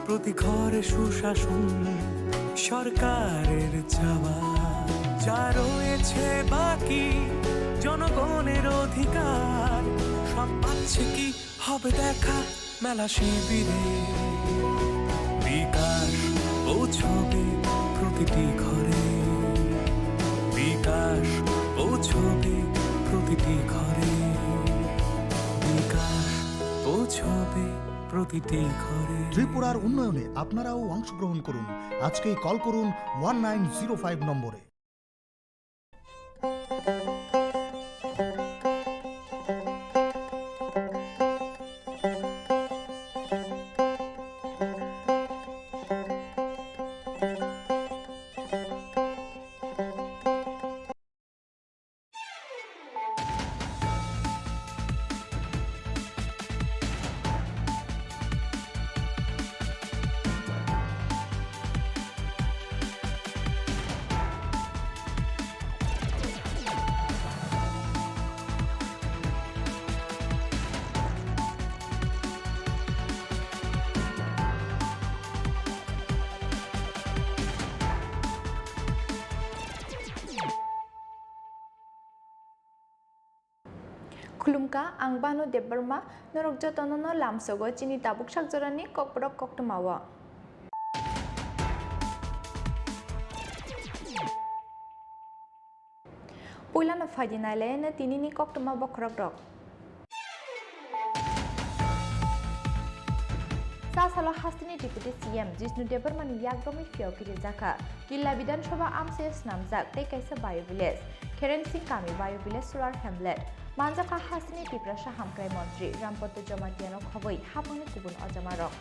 প্রতি ঘরে সুশাসন সরকারের চাওয়া যা রয়েছে বাকি জনগণের অধিকার সব পাচ্ছে কি হবে দেখা মেলা শিবিরে বিকাশ পৌঁছবে প্রতিটি ঘরে বিকাশ পৌঁছবে প্রতিটি ঘরে বিকাশ পৌঁছবে প্রতিটি ঘরে। ত্রিপুরার উন্নয়নে আপনারাও অংশগ্রহণ করুন। আজকেই কল করুন 1905 নম্বরে। खुलुमका आं बानु देबबर्मा नरक जतननो लामसोगो चिनि ताबुक साकजरानि ककबरक कक्तमावा पुइलानो फाइदिनाले न तिनिनि कक्तमा बखरक रक सासालो हास्तिनि डिप्युटी सीएम जिष्णु देबबर्मानि याग्रमि फियावगिरि जाखा जिल्ला विधानसभा आमसे स्नामजाक तेकाइसा बायो विलेज खेरेनसिं कामी बायो विलेज सोलार हेमलेट मानजाखा हास्तिनि टिप्रासा हामक्राय मन्त्री रामपत्त जमातियानो खबै हाफांनि गुबुन अजामारक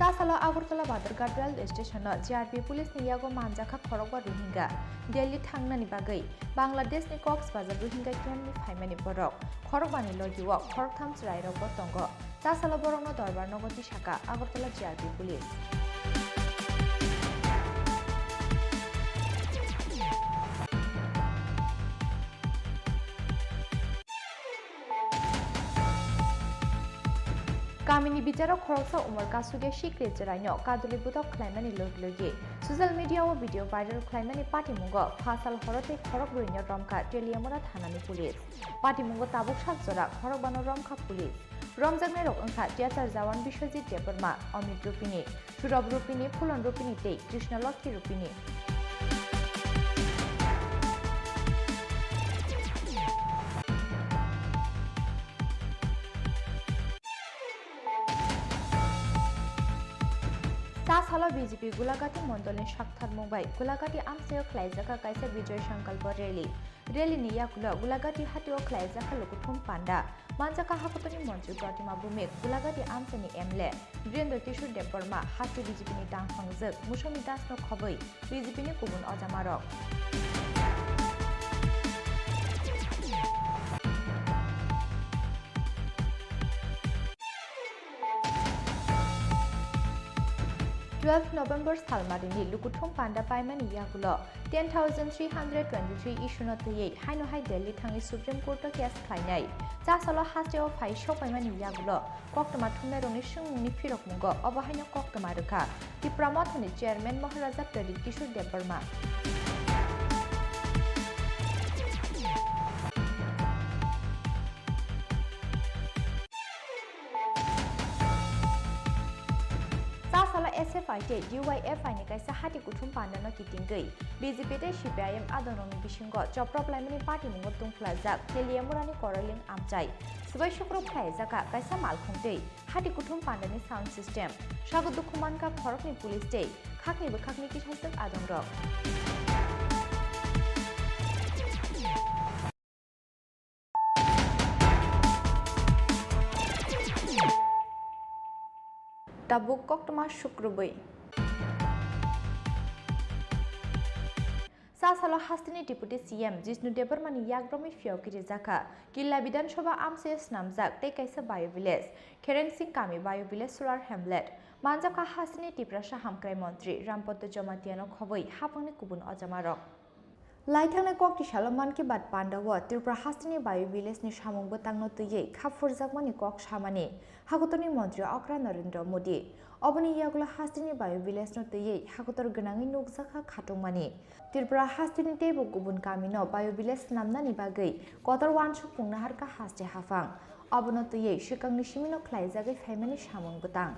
सासालो Agartala Badharghat railway station GRP police नि यागो मानजाखा खरगबा रोहिंगा दिल्ली थांनानि बागै बांलादेशनि कक्सबाजार रोहिंगा केम्पनि फाइमानि बरक खरगबानि लगिवक खरगथाम रायरक बतंग सासालो बरंनो दरबार नगति शाखा आगरतला जीआरपी पुलिस कामिनी बिचारक खरगसा उमर कासुगे सिक्रेट जराइनो कादुलि बुतक ख्लाइमानि लगे सोशल मीडिया ओ भिडियो भाइरल ख्लाइमानि पाटिमुंगो फासाल हरते खरग रोइनो रमखा टेलियामरा थानानि पुलिस पाटिमुंगो ताबुक साकजरा खरग बानो रमखा पुलिस रमजागने रक अंखा टियाचार जावान बिश्वजित देबबर्मा अमित रुपिनी सुरभ रुपिनी फुलन रुपिनी ते कृष्ण लक्ष्मी रुपिनी सासालो बीजेपी गुलागाटी मंडलनि साक्थार मुंबाई गुलागाटी आमसेओ ख्लाइजाखा काइसा विजय संकल्प रैली नि याकुलो गुलागाटी हाटिओ ख्लाइजाखा लुकुथुम पांडा मानजाखा हाकुतनि मन्त्री प्रतिमा भूमिक गुलागाटी आमसेनि एमएलए वीरेन्द्र किशोर देबबर्मा हाटी बीजेपीनि दांफांजोक मुसमी दासनो खबै बीजेपीनि गुबुन अजामारक November Salmarini Lukuthum Panda Paimani Yagulo 10,323 issue not the 8 Haino High Delhi Tangi Supreme Court case Kainai Tasalo Hasteo Pai Shopaimani Yagulo Koktama Tuneroni Shung Firok Mungo Obahino Koktamaruka the Pramotani Chairman Maharaja Pradip Kishore Debarma SFI DYFI ni kaisa hati kuthum pandano kitinggai BJP te CPIM adononi bisingo chopro plaimani party mungo tungflajak teliamurani koroling amchai subai shukro khlaijaka kaisa malkhungtei hati kuthum pandani sound system sago dukhuman ka khorokni police tei khakni bukhakni kisajak adongrok Tabuk Koktama Shukrubai Sasalo Hastini Deputy CM Jishnu Debarmani Yagrami Fiokiri Zaka Gilla Vidanshoba Amses Namzak Tekaisa Bio Village Keren Sing Kami Bio Village Solar Hamlet Manjaka hasini tiprasa hamkrai mantri Rampotto Jomatiano khoboi hapangni kubun ajamarok. Laithangna kokti shaloman ki bat pandawa Tripura hasini bayu village ni samung botangno tuye khapfurjakmani kok samani Hakutoni mantri Okra Narendra Modi Oboni yagula hasini bayu village no tuye Hakutor gnangi nukjaka khatungmani Tripura hasini tebo gubun kamino bayu village namnani bagai kotor wansuk pungna harka hasje hafang Abono tuye shikangni shimino khlaijagai faimani samung botang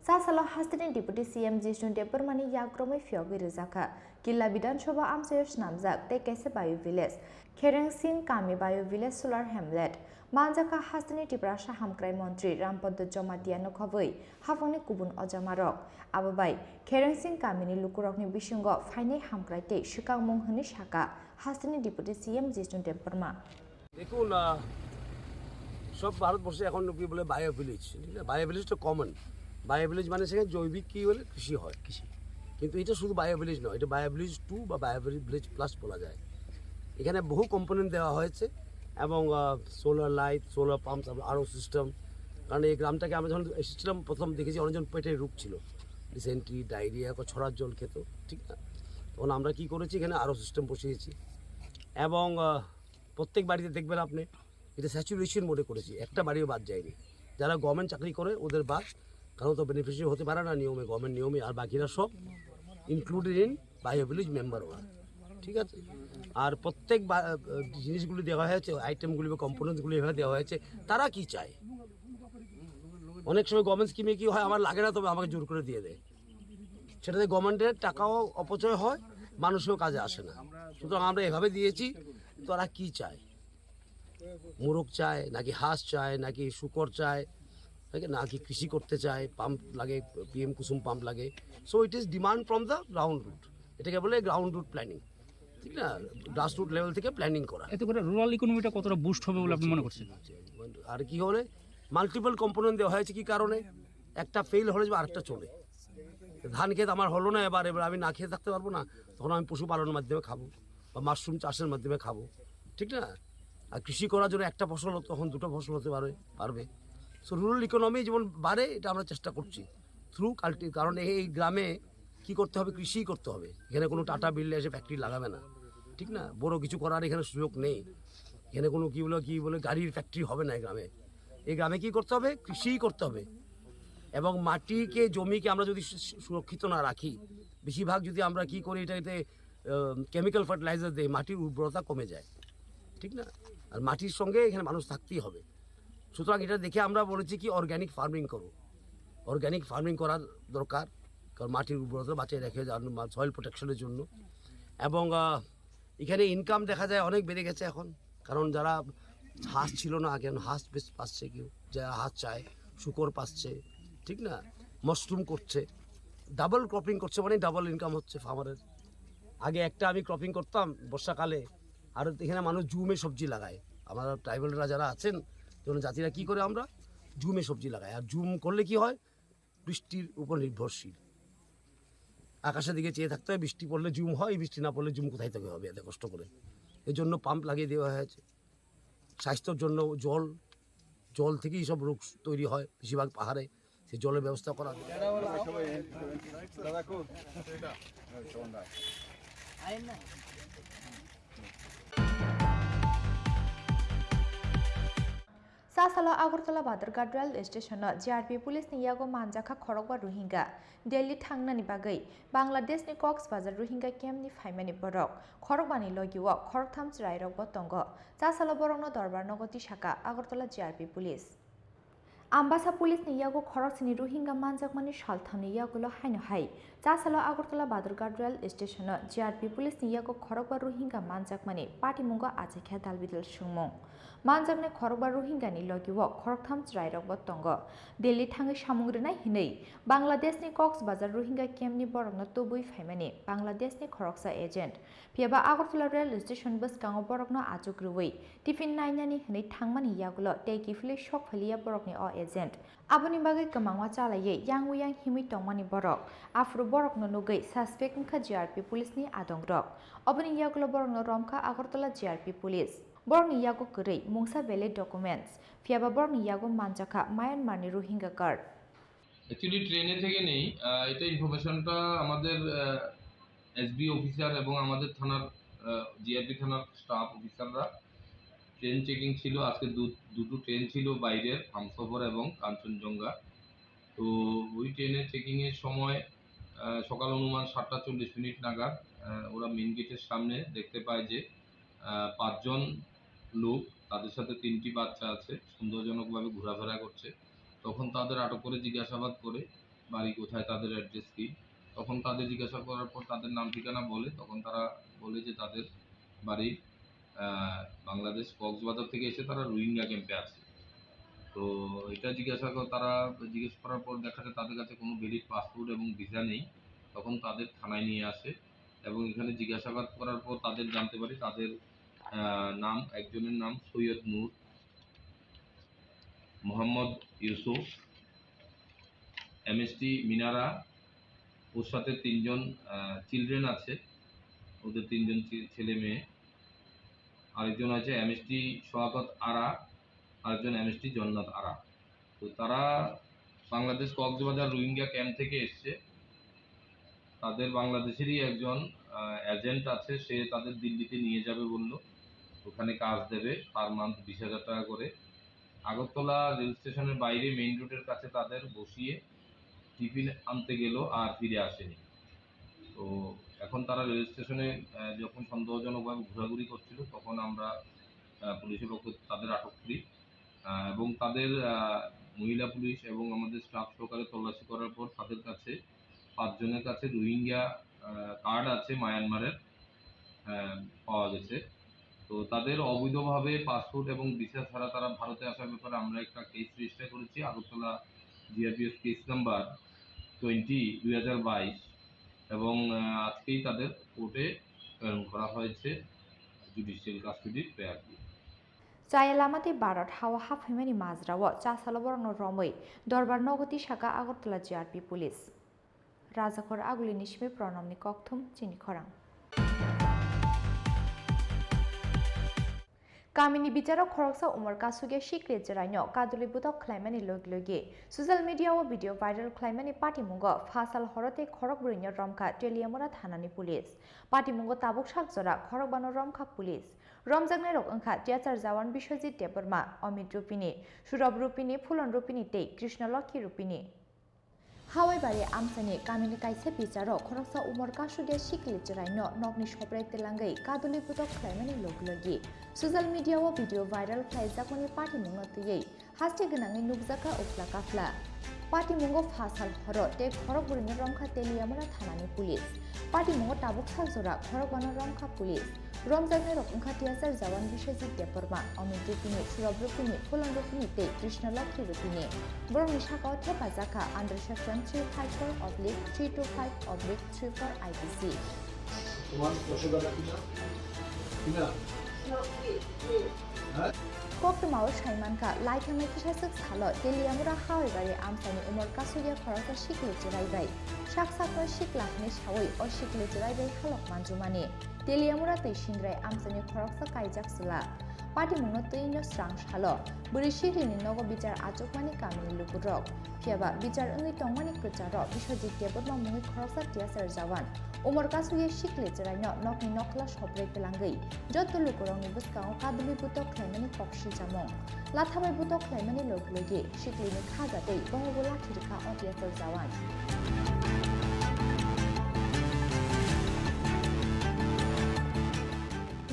Sasalo Hastini Deputy CM Jishun Deparmani Yagromai Fyogi Rizaka, Killa Bidan Shoba Amsayos Namzak, Tekese Bayu Village, Kereng Singh Kami Bayu Village Solar Hamlet, Manjaka Hastini Tiprasha Hamkrai Montri, Rampotto Jomatiano Khoboi, Hafangni Kubun Ojamarok, Ababai, Kereng Singh Kamini Lukurokni Bishungo, Faini Hamkrai Te, Shikang Monghani Shaka, Hastini Deputy CM Jishun Deparma. দেখুন সব ভারতবর্ষে এখন কি বলে bio village bio ভিলেজটা common bio village মানে সেখানে জৈবিক কী বলে কৃষি হয় কিন্তু এটা শুধু বায়ো ভিলেজ নয় এটা বায়ো ভিলেজ 2 বা বায়ো ভিলেজ প্লাস বলা যায় এখানে বহু কম্পোনেন্ট দেওয়া হয়েছে এবং সোলার লাইট সোলার পাম্প আরও সিস্টেম কারণ এই গ্রামটাকে আমরা যখন এসেছিলাম প্রথম দেখেছি অনেকজন পেটের রোগ ছিল ডিসেন্ট্রি ডায়রিয়া ছড়ার জল খেত ঠিক না তখন আমরা কী করেছি এখানে আরও সিস্টেম বসিয়েছি এবং প্রত্যেক বাড়িতে দেখবেন আপনি এটা স্যাচুরেশন মোডে করেছি একটা বাড়িও বাদ যায়নি যারা গভর্নমেন্ট চাকরি করে ওদের বাদ কারণ তো বেনিফিশিয়ারি হতে পারে না নিয়মে গভর্নমেন্ট নিয়মে আর বাকিরা সব included in bio village member ওরা ঠিক আছে আর প্রত্যেক জিনিসগুলি দেওয়া হয়েছে আইটেমগুলি বা কম্পোনেন্টসগুলি এভাবে দেওয়া হয়েছে তারা কি চায় অনেক সময় গভর্নমেন্ট স্কিমে কি হয় আমার লাগে না তবে আমাকে জোর করে দিয়ে দেয় সেটাতে গভর্নমেন্টের টাকাও অপচয় হয় মানুষও কাজে আসে না সুতরাং আমরা এভাবে দিয়েছি তারা কি চায় মোরগ চায় নাকি হাঁস চায় নাকি শুকর চায় নাকি কৃষি করতে চায় পাম্প লাগে পিএম কুসুম পাম্প লাগে so it is demand from the ground root এটাকে বলে গ্রাউন্ড রুট প্ল্যানিং ঠিক না গ্রাস রুট লেভেল থেকে প্ল্যানিং করা এতে করে রুরাল ইকোনমিটা কতটা বুস্ট হবে বলে আপনি মনে করছেন আর কি হলে মাল্টিপল কম্পোনেন্ট দেওয়া হয়েছে কি কারণে একটা ফেল হলে বা আরেকটা চলে ধান ক্ষেত আমার হলো না এবার আমি না খেয়ে থাকতে পারবো না তখন আমি পশুপালনের মাধ্যমে খাবো বা মাশরুম চাষের মাধ্যমে খাবো ঠিক না আর কৃষি করার জন্য একটা ফসল তখন দুটো ফসল হতে পারবে সো রুরাল ইকোনমি যেমন বাড়ে এটা আমরা চেষ্টা করছি থ্রু কারণ এই গ্রামে কি করতে হবে কৃষিই করতে হবে এখানে কোনো টাটা বিল্ডে এসে ফ্যাক্টরি লাগাবে না ঠিক না বড় কিছু করার এখানে সুযোগ নেই এখানে কোনো কি বলে গাড়ির ফ্যাক্টরি হবে না এই গ্রামে কি করতে হবে কৃষিই করতে হবে এবং মাটিকে জমিকে আমরা যদি সুরক্ষিত না রাখি বেশিরভাগ যদি আমরা কি করি এটাতে কেমিক্যাল ফার্টিলাইজার দিই মাটির উর্বরতা কমে যায় ঠিক না আর মাটির সঙ্গে এখানে মানুষ থাকতেই হবে সুতরাং এটা দেখে আমরা বলেছি কি অর্গ্যানিক ফার্মিং করো অর্গ্যানিক ফার্মিং করার দরকার কারণ মাটির উর্বরতা বাঁচিয়ে রেখে সয়েল প্রোটেকশনের জন্য এবং এখানে ইনকাম দেখা যায় অনেক বেড়ে গেছে এখন কারণ যারা হাঁস ছিল না আগে হাঁস বেশ পাচ্ছে কেউ যারা হাঁস চায় শুকর পাচ্ছে ঠিক না মাশরুম করছে ডাবল ক্রপিং করছে মানে ডাবল ইনকাম হচ্ছে ফার্মারের আগে একটা আমি ক্রপিং করতাম বর্ষাকালে আর এখানে মানুষ জুমে সবজি লাগায় আমরা ট্রাইবালরা যারা আছেন জনজাতিরা কি করে আমরা জুমে সবজি লাগাই আর জুম করলে কি হয় বৃষ্টির উপর নির্ভরশীল আকাশের দিকে চেয়ে থাকতে হয় বৃষ্টি পড়লে জুম হয় বৃষ্টি না পড়লে জুম কোথায় থেকে হবে এত কষ্ট করে এই জন্য পাম্প লাগিয়ে দেওয়া হয়েছে স্বাস্থ্যের জন্য জল থেকেই সব রোগ তৈরি হয় বেশিরভাগ পাহাড়ে সেই জলের ব্যবস্থা করা Sasalo Agartala Badarghat rail station JRP police ni yago manjaka khorokba Rohingya Delhi thangnani bagai Bangladesh ni Kokborok Rohingya camp ni phaimani borok khorokbani logiwo khoroktham chrairok botongo Sasalo borokno darbar nogoti shaka Agartala JRP police Ambasa police ni yago khoroksini Rohingya manjakmani salthamni yagulo haino hai Sasalo Agartala Badarghat rail station JRP police ni yago khorokba Rohingya manjakmani patimungo achekha dalbidal sungmung Manjakne khorokba Rohingya ni logiwo khoroktham chrairok botongo Delhi thangi samungrina hinei Bangladesh ni Kokborok Rohingya camp ni borokno tubui phaimani Bangladesh ni khoroksa agent Piaba Agartala rail station boskango borokno achukrui tiffin nainani hinei thangmani yagulo teki fili shok phaliya borokni o agent Aboni bagai kamangwa chalaye yang himi tongmani borok afro borokno nugai suspect ka JRP police ni adongrok Aboni yagulo borokno romka Agartala JRP police borni yago kurei mungsa bele documents fiaba borni yago manjaka Myanmar ni Rohingya card actually ট্রেনে থেকে নেই এটা ইনফরমেশনটা আমাদের SB officer এবং আমাদের থানার GRP থানার স্টাফ অফিসাররা ট্রেন চেকিং ছিল আজকে দুটো ট্রেন ছিল বাইরের হামসফর এবং কাঞ্চনজঙ্ঘা তো ওই ট্রেনের চেকিংয়ের সময় সকাল অনুমান 7:40 নাগাদ ওরা মেন গেটের সামনে দেখতে পায় যে 5 জন লোক তাদের সাথে 3টি বাচ্চা আছে সন্দেহজনকভাবে ঘোরাফেরা করছে তখন তাদের আটক করে জিজ্ঞাসাবাদ করে বাড়ি কোথায় তাদের অ্যাড্রেস কি তখন তাদের জিজ্ঞাসা করার পর তাদের নাম ঠিকানা বলে তখন তারা বলে যে তাদের বাড়ি বাংলাদেশ কক্সবাজার থেকে এসে তারা রোহিঙ্গা ক্যাম্পে আছে তো এটা তারা জিজ্ঞেস করার পর দেখা যায় তাদের কাছে কোনো ভ্যালিড পাসপোর্ট এবং ভিসা নেই তখন তাদের থানায় নিয়ে আসে এবং এখানে জিজ্ঞাসাবাদ করার পর তাদের জানতে পারি তাদের নাম একজনের নাম সৈয়দ নূর মোহাম্মদ ইউসুফ এমএসটি মিনারা ওর সাথে 3জন চিলড্রেন আছে ওদের 3জন ছেলে মেয়ে আরেকজন আছে এমএসটি শওকত আরা আরেকজন এমএসটি জন্নাত আরা তো তারা বাংলাদেশ কক্সবাজার রোহিঙ্গা ক্যাম্প থেকে এসছে তাদের বাংলাদেশেরই একজন এজেন্ট আছে সে তাদের দিল্লিতে নিয়ে যাবে বলল ওখানে কাজ দেবে পার মান্থ 20,000 টাকা করে আগরতলা রেল স্টেশনের বাইরে মেইন রোডের কাছে তাদের বসিয়ে টিফিন আনতে গেল আর ফিরে আসেনি তো এখন তারা রেল স্টেশনে যখন সন্দেহজনকভাবে ঘোরাঘুরি করছিল তখন আমরা পুলিশের পক্ষ তাদের আটক করি এবং তাদের মহিলা পুলিশ এবং আমাদের স্টাফ সহকারে তল্লাশি করার পর তাদের কাছে 5 জনের কাছে রোহিঙ্গা কার্ড আছে মায়ানমারের পাওয়া গেছে তো তাদের অবৈধভাবে পাসপোর্ট এবং ভিসা ছাড়া তারা ভারতে আসার ব্যাপারে আমরা একটা কেস রেজিস্টার করেছি আগরতলা জিআরপিএস কেস নাম্বার 20/2022 এবং আজকেই তাদের কোর্টে প্রেরণ করা হয়েছে জুডিশিয়াল কাস্টডির প্রেয়ার দিয়ে Chaya lamati barat hawa hafhimani mazrawo chasalo borno romoi dorbar nogoti shaka Agartala GRP police Rajakor aguli nishme pranamni kokthum chini khorang Kamini বিচারক খরকসা উমর কাসুগে শিকরে জেরাইনো কাদুলি বুতক খ্লাইমানি লগে সোশ্যাল মিডিয়া ও ভিডিও ভাইরাল খ্লাইমানি পাটিমুঙ্গ ফাসাল হরতে খরক বরিন্য রমখা টেলিয়ামরা থানানি পুলিশ পাটিমুঙ্গ তাবুক সাকজরা খরক বানো রমখা পুলিশ রমজাংনাই রক ওংখা টিয়াচার জাওয়ান বিশ্বজিৎ দেববর্মা অমিত রূপিনী সুরভ রূপিনী ফুলন রূপিনী তেই কৃষ্ণলক্ষ্মী রূপিনী হাওয়াই বাড়ি আমসানি কামিনি কাইসে বিচারক খরকসা উমর কাসুগে শিকলে জেরাইনো নগনি সপ্রাইতে লাঙ্গাই কাদুলি বুতক খ্লাইমানি লগে সোশ্যাল মিডিয়া ও ভিডিও ভাইরাল খ্লাইজাকনি পাটিমুঙ্গ তুইयै হাস্তে গনাङै नुगजाका उफ्ला काफ्ला पाटिमुंग फासाल हर ते खरक बरिनो रमखा तेलियामरा थानानि पुलिस पाटिमुंग ताबुक सालजरा खरक बानो रमखा पुलिस रमजागनि रकंखा टियाचार जवान बिश्वजित देबबर्मा अमित रुपिनी सुरभ रुपिनी फुलन रुपिनी ते कृष्णलक्ष्मी रुपिनी बरंनि साकाव थेफाजाखा under section 354/325/34 IPC Kokborok Saimanka Laikamai Kisasuk Salo Teliamura Hawibari Amsani Umar Kasuya Khoroksa Shikle Juraibai Shaksakwa Shiklakni Shawai or Shikle Juraibai Halok Manjumani Teliamura Tishingrai Amsani Khoroksa Kaijak Sula Patimungo Tuino Strang Shalo Buri Shiklini Nogo Bijar Ajokmani Kamini Lukurok Piaba Bijar Ungi Tongmani Kucharo Bishojit Debotma Mungi Khoroksa Tiasar Jawan Umar Kasuya Shikle Juraino Nokni Nokla Shobre Pelangai Joto Lukuroni Buskao Kaduli Butok Klemani Pokshi Jamong Lathabai Butok Klemani Loglege Shiklini Khagate Bohobola Kirika Otiasar Jawan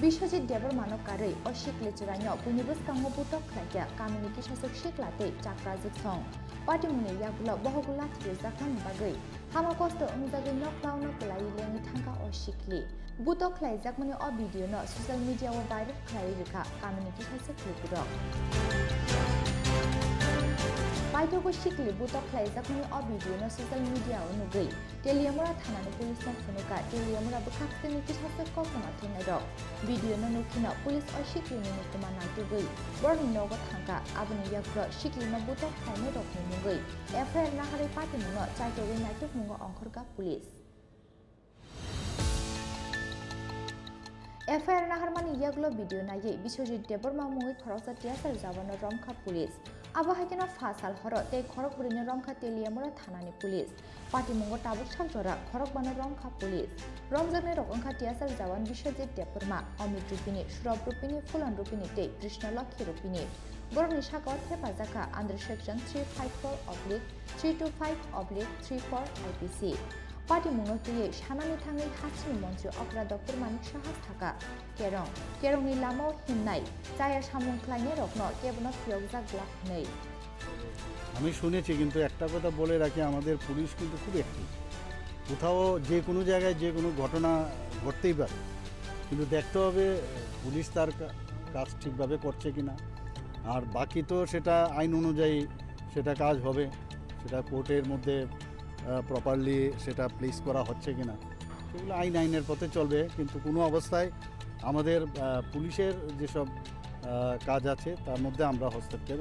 Biswajit দেবর মানবকারী ও শিকলে চুরাইনো বুনিবুস কাঙ্গো বুতক খাইয়া Kaminey কিসাসুক শিকলাতে চাকরাজিক song পাটিমুনি ইয়াগুলা বহগুলা থিরজাখান বাগৈ হামা কষ্ট অনুজাগৈ নকলাউনো কলাই লেঙি থাঙ্কা ও শিকলি বুতক খাইজাকমানি অ video ন social media ও viral খাই রেখা Kaminey কিসাসুক লুকুরক Paitogo Shikli Butok Laizakuni or video no social media on the way. Teliamura Tanani police not Funuka, Teliamura Bukaxini has a coconut in a dog. Video no Nukina, police or Shikli Nukumana to way. Burning Noga Tanka, Avenue Yakro, Shikli no Butok Kamed of Nungay. Affair Nahari Patimuno, Taito Native Mungo Onkorka police. FIR নাহারমানি ইয়াগুলো video নাইয়ে বিশ্বজিৎ দেববর্মা মুই খরকসা টিয়াসাল জাবানো রমখা police আবহাওয়া ফাসাল হর তে খড়গপুরিনি রমখা Teliamura থানানি police পাটিমঙ্গ Tabuk সাকজরা খড়গবানো রমখা police রমজানে রকংখা টিয়াসাল জাবান বিশ্বজিৎ দেববর্মা অমিত রূপিনী সুরভ রূপিনী ফুলন রূপিনী তে কৃষ্ণলক্ষ্মী রূপিনী বরনি সাগর হেফাজাকা under section 354/325/34 IPC party মুঙ্গতুয়ে সানানি থাঙै Hasini মন্ত্রী অপরাধকর মানিক সাহাস থাকা কেরংনি লামাও হিমনাই চায়া সামুং ক্লাইনে রত্ন কেবন ফিয়কজা গ্লাক নেই। আমি শুনেছি, কিন্তু একটা কথা বলে রাখি, আমাদের পুলিশ কিন্তু খুব অ্যাক্টিভ। কোথাও যে কোনো জায়গায় যে কোনো ঘটনা ঘটতেই পারে, কিন্তু দেখতে হবে পুলিশ তার কাজ ঠিকভাবে করছে কি না। আর বাকি তো সেটা আইন অনুযায়ী সেটা কাজ হবে, সেটা কোর্টের মধ্যে প্রপারলি সেটা প্লেস করা হচ্ছে কি না, সেগুলো আইনের পথে চলবে। কিন্তু কোনো অবস্থায় আমাদের পুলিশের যেসব কাজ আছে তার মধ্যে আমরা হস্তক্ষেপ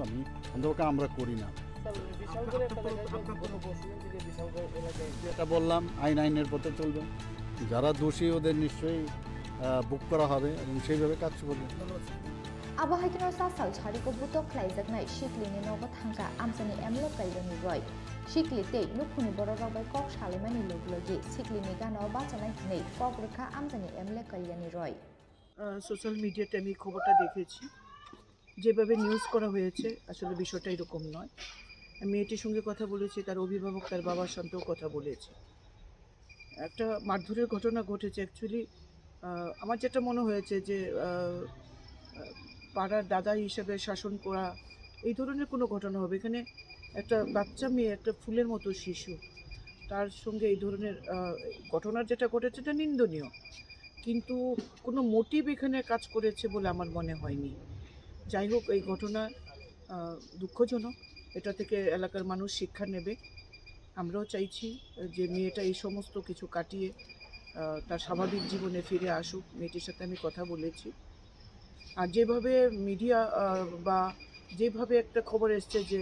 আমরা করি না। যেটা বললাম, আইনের পথে চলবে। যারা দোষী ওদের নিশ্চয়ই বুক করা হবে এবং সেইভাবে কাজ করবে। আবহাওয়া সাসাল ছাড়িকো বুতক খ্লাইজাকনাই শিকলিনি নগদ হাঙ্কা আমসানি এমলো কাইলনি রয় শিকলিতে নুখুনি বড় রবাই কক সালেমানি লগলগি শিকলিনি গানাও বাঁচানাই নেই কক রেখা আমসানি এমলে কালিয়ানি রয়। সোশ্যাল মিডিয়াতে আমি খবরটা দেখেছি, যেভাবে নিউজ করা হয়েছে আসলে বিষয়টা এরকম নয়। মেয়েটির সঙ্গে কথা বলেছি, তার অভিভাবক তার বাবার সঙ্গেও কথা বলেছে। একটা মারধরের ঘটনা ঘটেছে। অ্যাকচুয়ালি আমার যেটা মনে হয়েছে যে পাড়ার দাদা হিসেবে শাসন করা এই ধরনের কোনো ঘটনা হবে। এখানে একটা বাচ্চা মেয়ে, একটা ফুলের মতো শিশু, তার সঙ্গে এই ধরনের ঘটনার যেটা ঘটেছে এটা নিন্দনীয়, কিন্তু কোনো মোটিভ এখানে কাজ করেছে বলে আমার মনে হয়নি। যাই হোক, এই ঘটনা দুঃখজনক। এটা থেকে এলাকার মানুষ শিক্ষা নেবে। আমরাও চাইছি যে মেয়েটা এই সমস্ত কিছু কাটিয়ে তার স্বাভাবিক জীবনে ফিরে আসুক। মেয়েটির সাথে আমি কথা বলেছি। আর যেভাবে মিডিয়া বা যেভাবে একটা খবর এসছে যে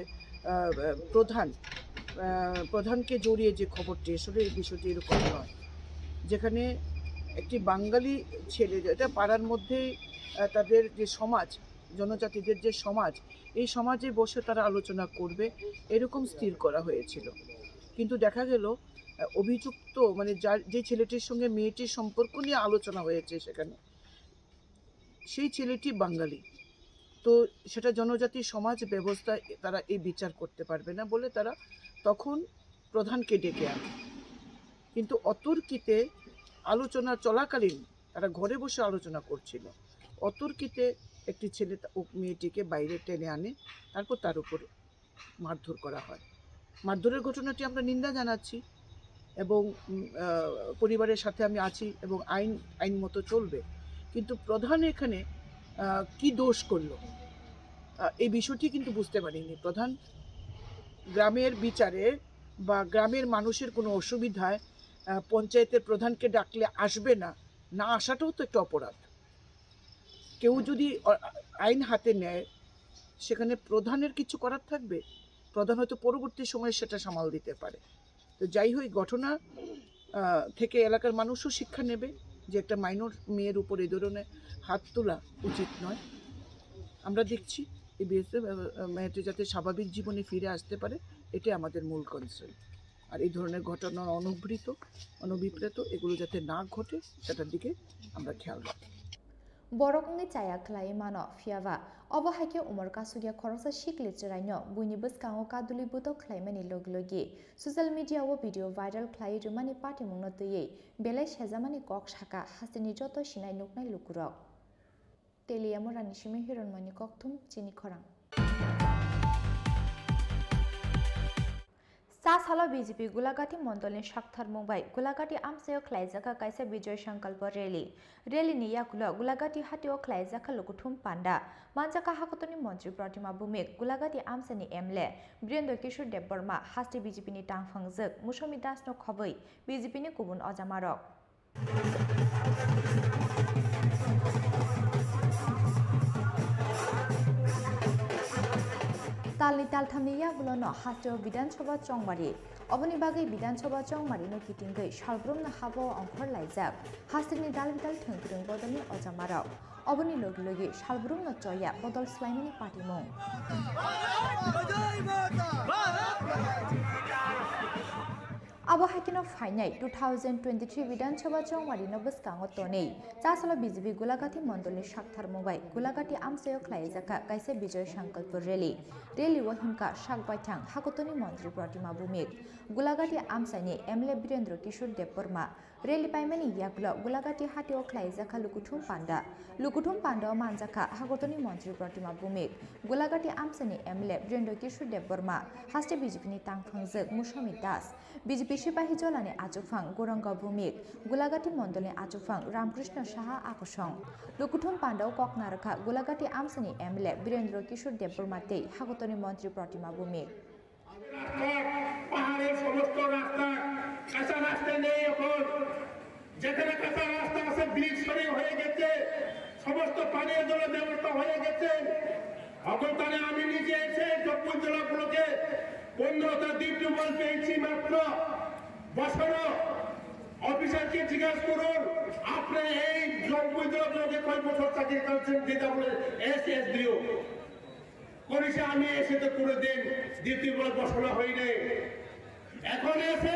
প্রধানকে জড়িয়ে যে খবরটি, আসলে এই বিষয়টি এরকম নয়। যেখানে একটি বাঙালি ছেলে, এটা পাড়ার মধ্যেই তাদের যে সমাজ, জনজাতিদের যে সমাজ, এই সমাজে বসে তারা আলোচনা করবে এরকম স্থির করা হয়েছিল। কিন্তু দেখা গেল অভিযুক্ত মানে যে ছেলেটির সঙ্গে মেয়েটির সম্পর্ক নিয়ে আলোচনা হয়েছে সেখানে, সেই ছেলেটি বাঙালি। তো সেটা জনজাতি সমাজ ব্যবস্থায় তারা এই বিচার করতে পারবে না বলে তারা তখন প্রধানকে ডেকে আনে। কিন্তু অতর্কিতে আলোচনা চলাকালীন তারা ঘরে বসে আলোচনা করছিল, অতর্কিতে একটি ছেলে মেয়েটিকে বাইরে টেনে আনে, তারপর তার উপর মারধর করা হয়। মারধরের ঘটনাটি আমরা নিন্দা জানাচ্ছি এবং পরিবারের সাথে আমি আছি এবং আইন মতো চলবে। কিন্তু প্রধান এখানে কি দোষ করলো এই বিষয়টি কিন্তু বুঝতে পারিনি। প্রধান গ্রামের বিচারে বা গ্রামের মানুষের কোনো অসুবিধায় পঞ্চায়েতের প্রধানকে ডাকলে আসবে না, না আসাটাও তো একটা অপরাধ। কেউ যদি আইন হাতে নেয় সেখানে প্রধানের কিছু করার থাকবে? প্রধান হয়তো পরবর্তী সময়ে সেটা সামাল দিতে পারে। তো যাই হোক, ঘটনা থেকে এলাকার মানুষও শিক্ষা নেবে যে একটা মাইনর মেয়ের উপর এই ধরনের হাত তোলা উচিত নয়। আমরা দেখছি এই মেয়েটি যাতে স্বাভাবিক জীবনে ফিরে আসতে পারে, এটাই আমাদের মূল কনসার্ন। আর এই ধরনের ঘটনা অনভিপ্রেত এগুলো যাতে না ঘটে সেটার দিকে আমরা খেয়াল রাখি। বরকংনি চায়া খ্লাই মানো ফিয়াবা অবহাইকে উমর কাসুগিয়া খরচা শিকলি চেরাইনো বুইনি বসকাঙো কাদুলি বুতো খ্লাইমানি লগলগি সোশ্যাল মিডিয়া ও ভিডিও ভাইরাল খ্লাই রুমানি পাটি মুংনো তুইয়ে বেলাই সেজামানি কক শাকা হাসিনি যত সিনাই নুকনাই লুকুরক তেলিয়ামো রানিসিমে হিরণমণি ককথুম চিনি খরাং सासालो बीजेपी गुलाघाटी मंडलनि शाक्थार मुंबाई गुलाघाटी आमसायाव ख्लाइजाखा कायसा विजय संकल्प रैली याकुलो गुलाघाटी हाटियाव ख्लाइजाखा लुकुथुम पांडा मानजाखा हाकतनि मंत्री प्रतिमा भूमिक गुलाघाटी आमसानि एमएलए वीरेन्द्र किशोर देबबर्मा हास्ति बीजेपीनि टांगफांजोक मुसमी दासनो खबै बीजेपीनि गुबुन अजामारक Talni talthamni yagulono hasteo bidansabha chongmari oboni bagai bidansabha chongmari no kitinggai salbrumna habo ongkhor laijak hastini dalbidal thengkrung bodoni ojamarao oboni logi logi salbrumna choya bodol slaimani patimung Abohakino Fainai 2023 Vidansabha Chongmari no Buskango Tonei Chasalo BJP Gulagati Mondolni Shakthar Mobile Gulagati Amsayo Klaijaka Kaise Bijoy Sankalpur Rally Rally Wahimka Shakbaithang Hakotoni Mantri Pratima Bhumik Gulagati Amsaini Emle Birendra Kishore Deborma Rally Paimani Yaklo Gulagati Hatio Klaijaka Lukuthum Panda Manjaka Hakotoni Mantri Pratima Bhumik Gulagati Amsani Emle Birendra Kishore Deborma Haste BJP ni Tangphangjuk Mushami Das BJP Sipahi Jolani Achufang Goranga Bhumik Gulagati Mondolni Achufang Ramkrishna Saha Akosong Lukuthum Pandao Koknaraka Gulagati Amsani Emle Birendra Kishore Debormate Hakotoni Mantri Pratima Bhumik পাহাড়ের সমস্ত রাস্তা কাঁচা রাস্তা নেই এখন যেখানে কাঁচা রাস্তা আছে ব্রিজ সরিয়ে হয়ে গেছে সমস্ত পানীয় জলের ব্যবস্থা হয়ে গেছে অগতানে আমি নিজে এসে জয়পুর জেলাগুলোকে 15টা দ্বীপ টিউবওয়েল পেয়েছি মাত্র বসানো অফিসারকে জিজ্ঞাসা করুন আপনি এই জয়পুর জেলাগুলোকে কয় বছর চাকরি করছেন যেটা বলে এসএসডিও করেছে আমি এসে তো করে দিন দ্বিতীয় বলে বসানো হয়নি এখন এসে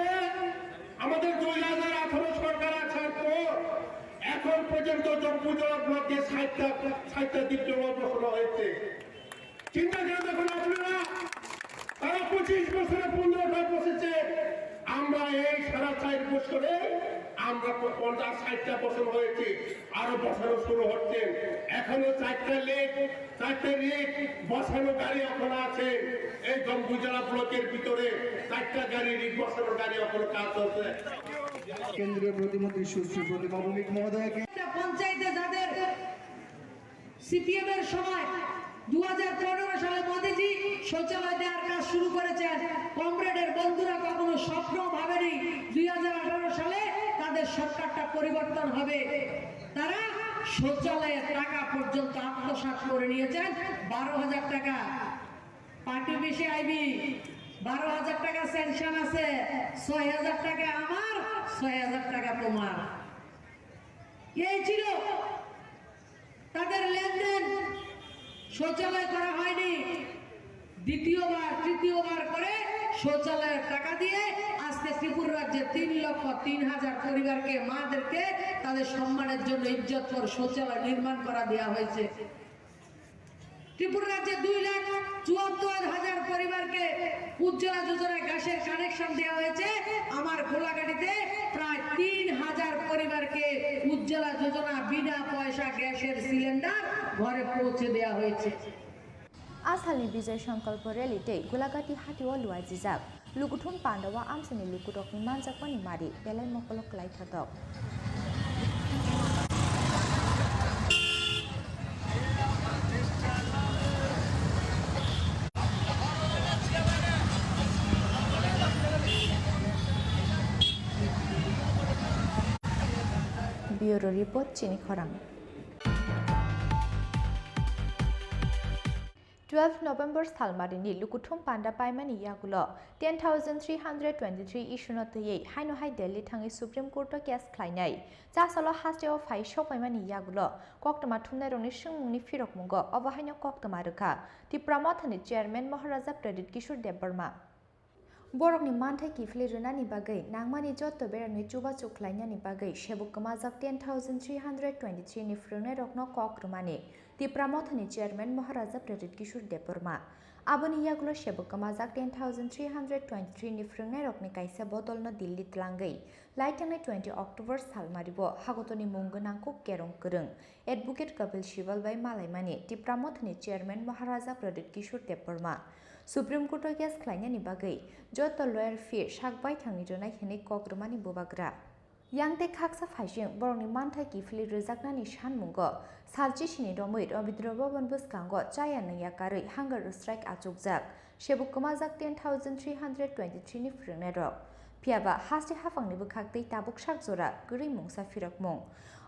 আমাদের 2018 সরকার আসার পর এখন পর্যন্ত জম্পুজলা ব্লকে 60টা দ্বিতীয় বলে বসানো হয়েছে চিন্তা করে দেখুন আপনারা তারা 25 বছরে 15টা বসেছে আমরা এই সারা 4 বছরে আমরা 50-60টা বছর হয়েছে আরো বসানো শুরু হচ্ছে এখনো 4টা লেক বসানো গাড়ি এখন আছে এই জম্পুজলা ব্লকের ভিতরে 4টা গাড়ি বসানো গাড়ি এখন কাজ চলছে কেন্দ্রীয় প্রতিমন্ত্রী সুশ্রী প্রতিমা ভৌমিক মহোদয়কে পঞ্চায়েতে যাদের সিপিএম এর সময় 2015 সালে মোদিজি শৌচালয় দেওয়ার কাজ শুরু করেছেন কমরেডের বন্ধুরা কখনো স্বপ্ন ভাবেনি 2018 সালে তাদের সরকারটা পরিবর্তন হবে তারা শৌচালয়ের টাকা পর্যন্ত আত্মসাৎ করে নিয়েছেন 12,000 টাকা পার্টি বেশি আইবি 12,000 টাকা সেনশন আছে 6,000 টাকা আমার 6,000 টাকা তোমার এই ছিল তাদের লেনদেন শৌচালয় করা হয়নি দ্বিতীয়বার তৃতীয়বার করে শৌচালয়ের টাকা দিয়ে আজকে ত্রিপুরা রাজ্যে 3,03,000 পরিবারকে মাদেরকে তাদের সম্মানের জন্য ইজ্জতকর শৌচালয় নির্মাণ করা দেওয়া হয়েছে ত্রিপুরা রাজ্যে 2,74,000 পরিবারকে উজ্জ্বলা যোজনায় গ্যাসের কানেকশন দেওয়া হয়েছে আমার গোলাঘাটিতে প্রায় 3,000 পরিবারকে উজ্জ্বলা যোজনা বিনা পয়সা গ্যাসের সিলিন্ডার ঘরে পৌঁছে দেওয়া হয়েছে Asalni Bijay Sankalpur Rally Day Gulagati Hatiwa Luai Jijak Lukuthum Pandawa Amsani Lukutokni Manjakpani Mari Belai Mokolok Lai Thatok Bureau Report Chini Khorang 12 November Salmarini Lukuthum Panda Paimani Yagulo 10,323 Ishunotye Haino Hai Delhi Tangi Supreme Court case Klainai Jasalo Hasteo Fai Shopaimani Yagulo Koktama Tunaroni Shungni Firok Mungo Obahaino Koktamaruka the Pramothani Chairman Maharaja Pradit Kishore Deborma Borokni Manthai Kifli Runani Bagai Nangmani Jotto Berani Chuba Chuklainani Bagai Shebukama 10,323 Nifrune Rokno Kokrumani the Pramothani Chairman Maharaja Pradit Kishore Deborma Aboni Yagulo Shebukama 10,323 Nifrune Rokni Kaisa Bodolno Dilli Tlangai Laitane 20 October Salmaribo Hagotoni Mungunangku Kerong Kurung Advocate Kapil Shival by Malaimani the Pramothani Chairman Maharaja Pradit Kishore Deborma Supreme Court case Klainani Bagai Jotto lawyer fee Shakbai Tangi Jonai Hene Kokrumani Bubakra Yangte Kaksa Fashing Borni Manthai Kifli Rizaknani Shanmungo Salchi Shini Romuit Obidrobo Buskango Chayana Yakari Hunger Strike Achukzak Shebukuma 10,323 Nifrunero Piaba Hasti Hafangni Bukakti Tabuk Shakzora Guri Mungsa Firakmung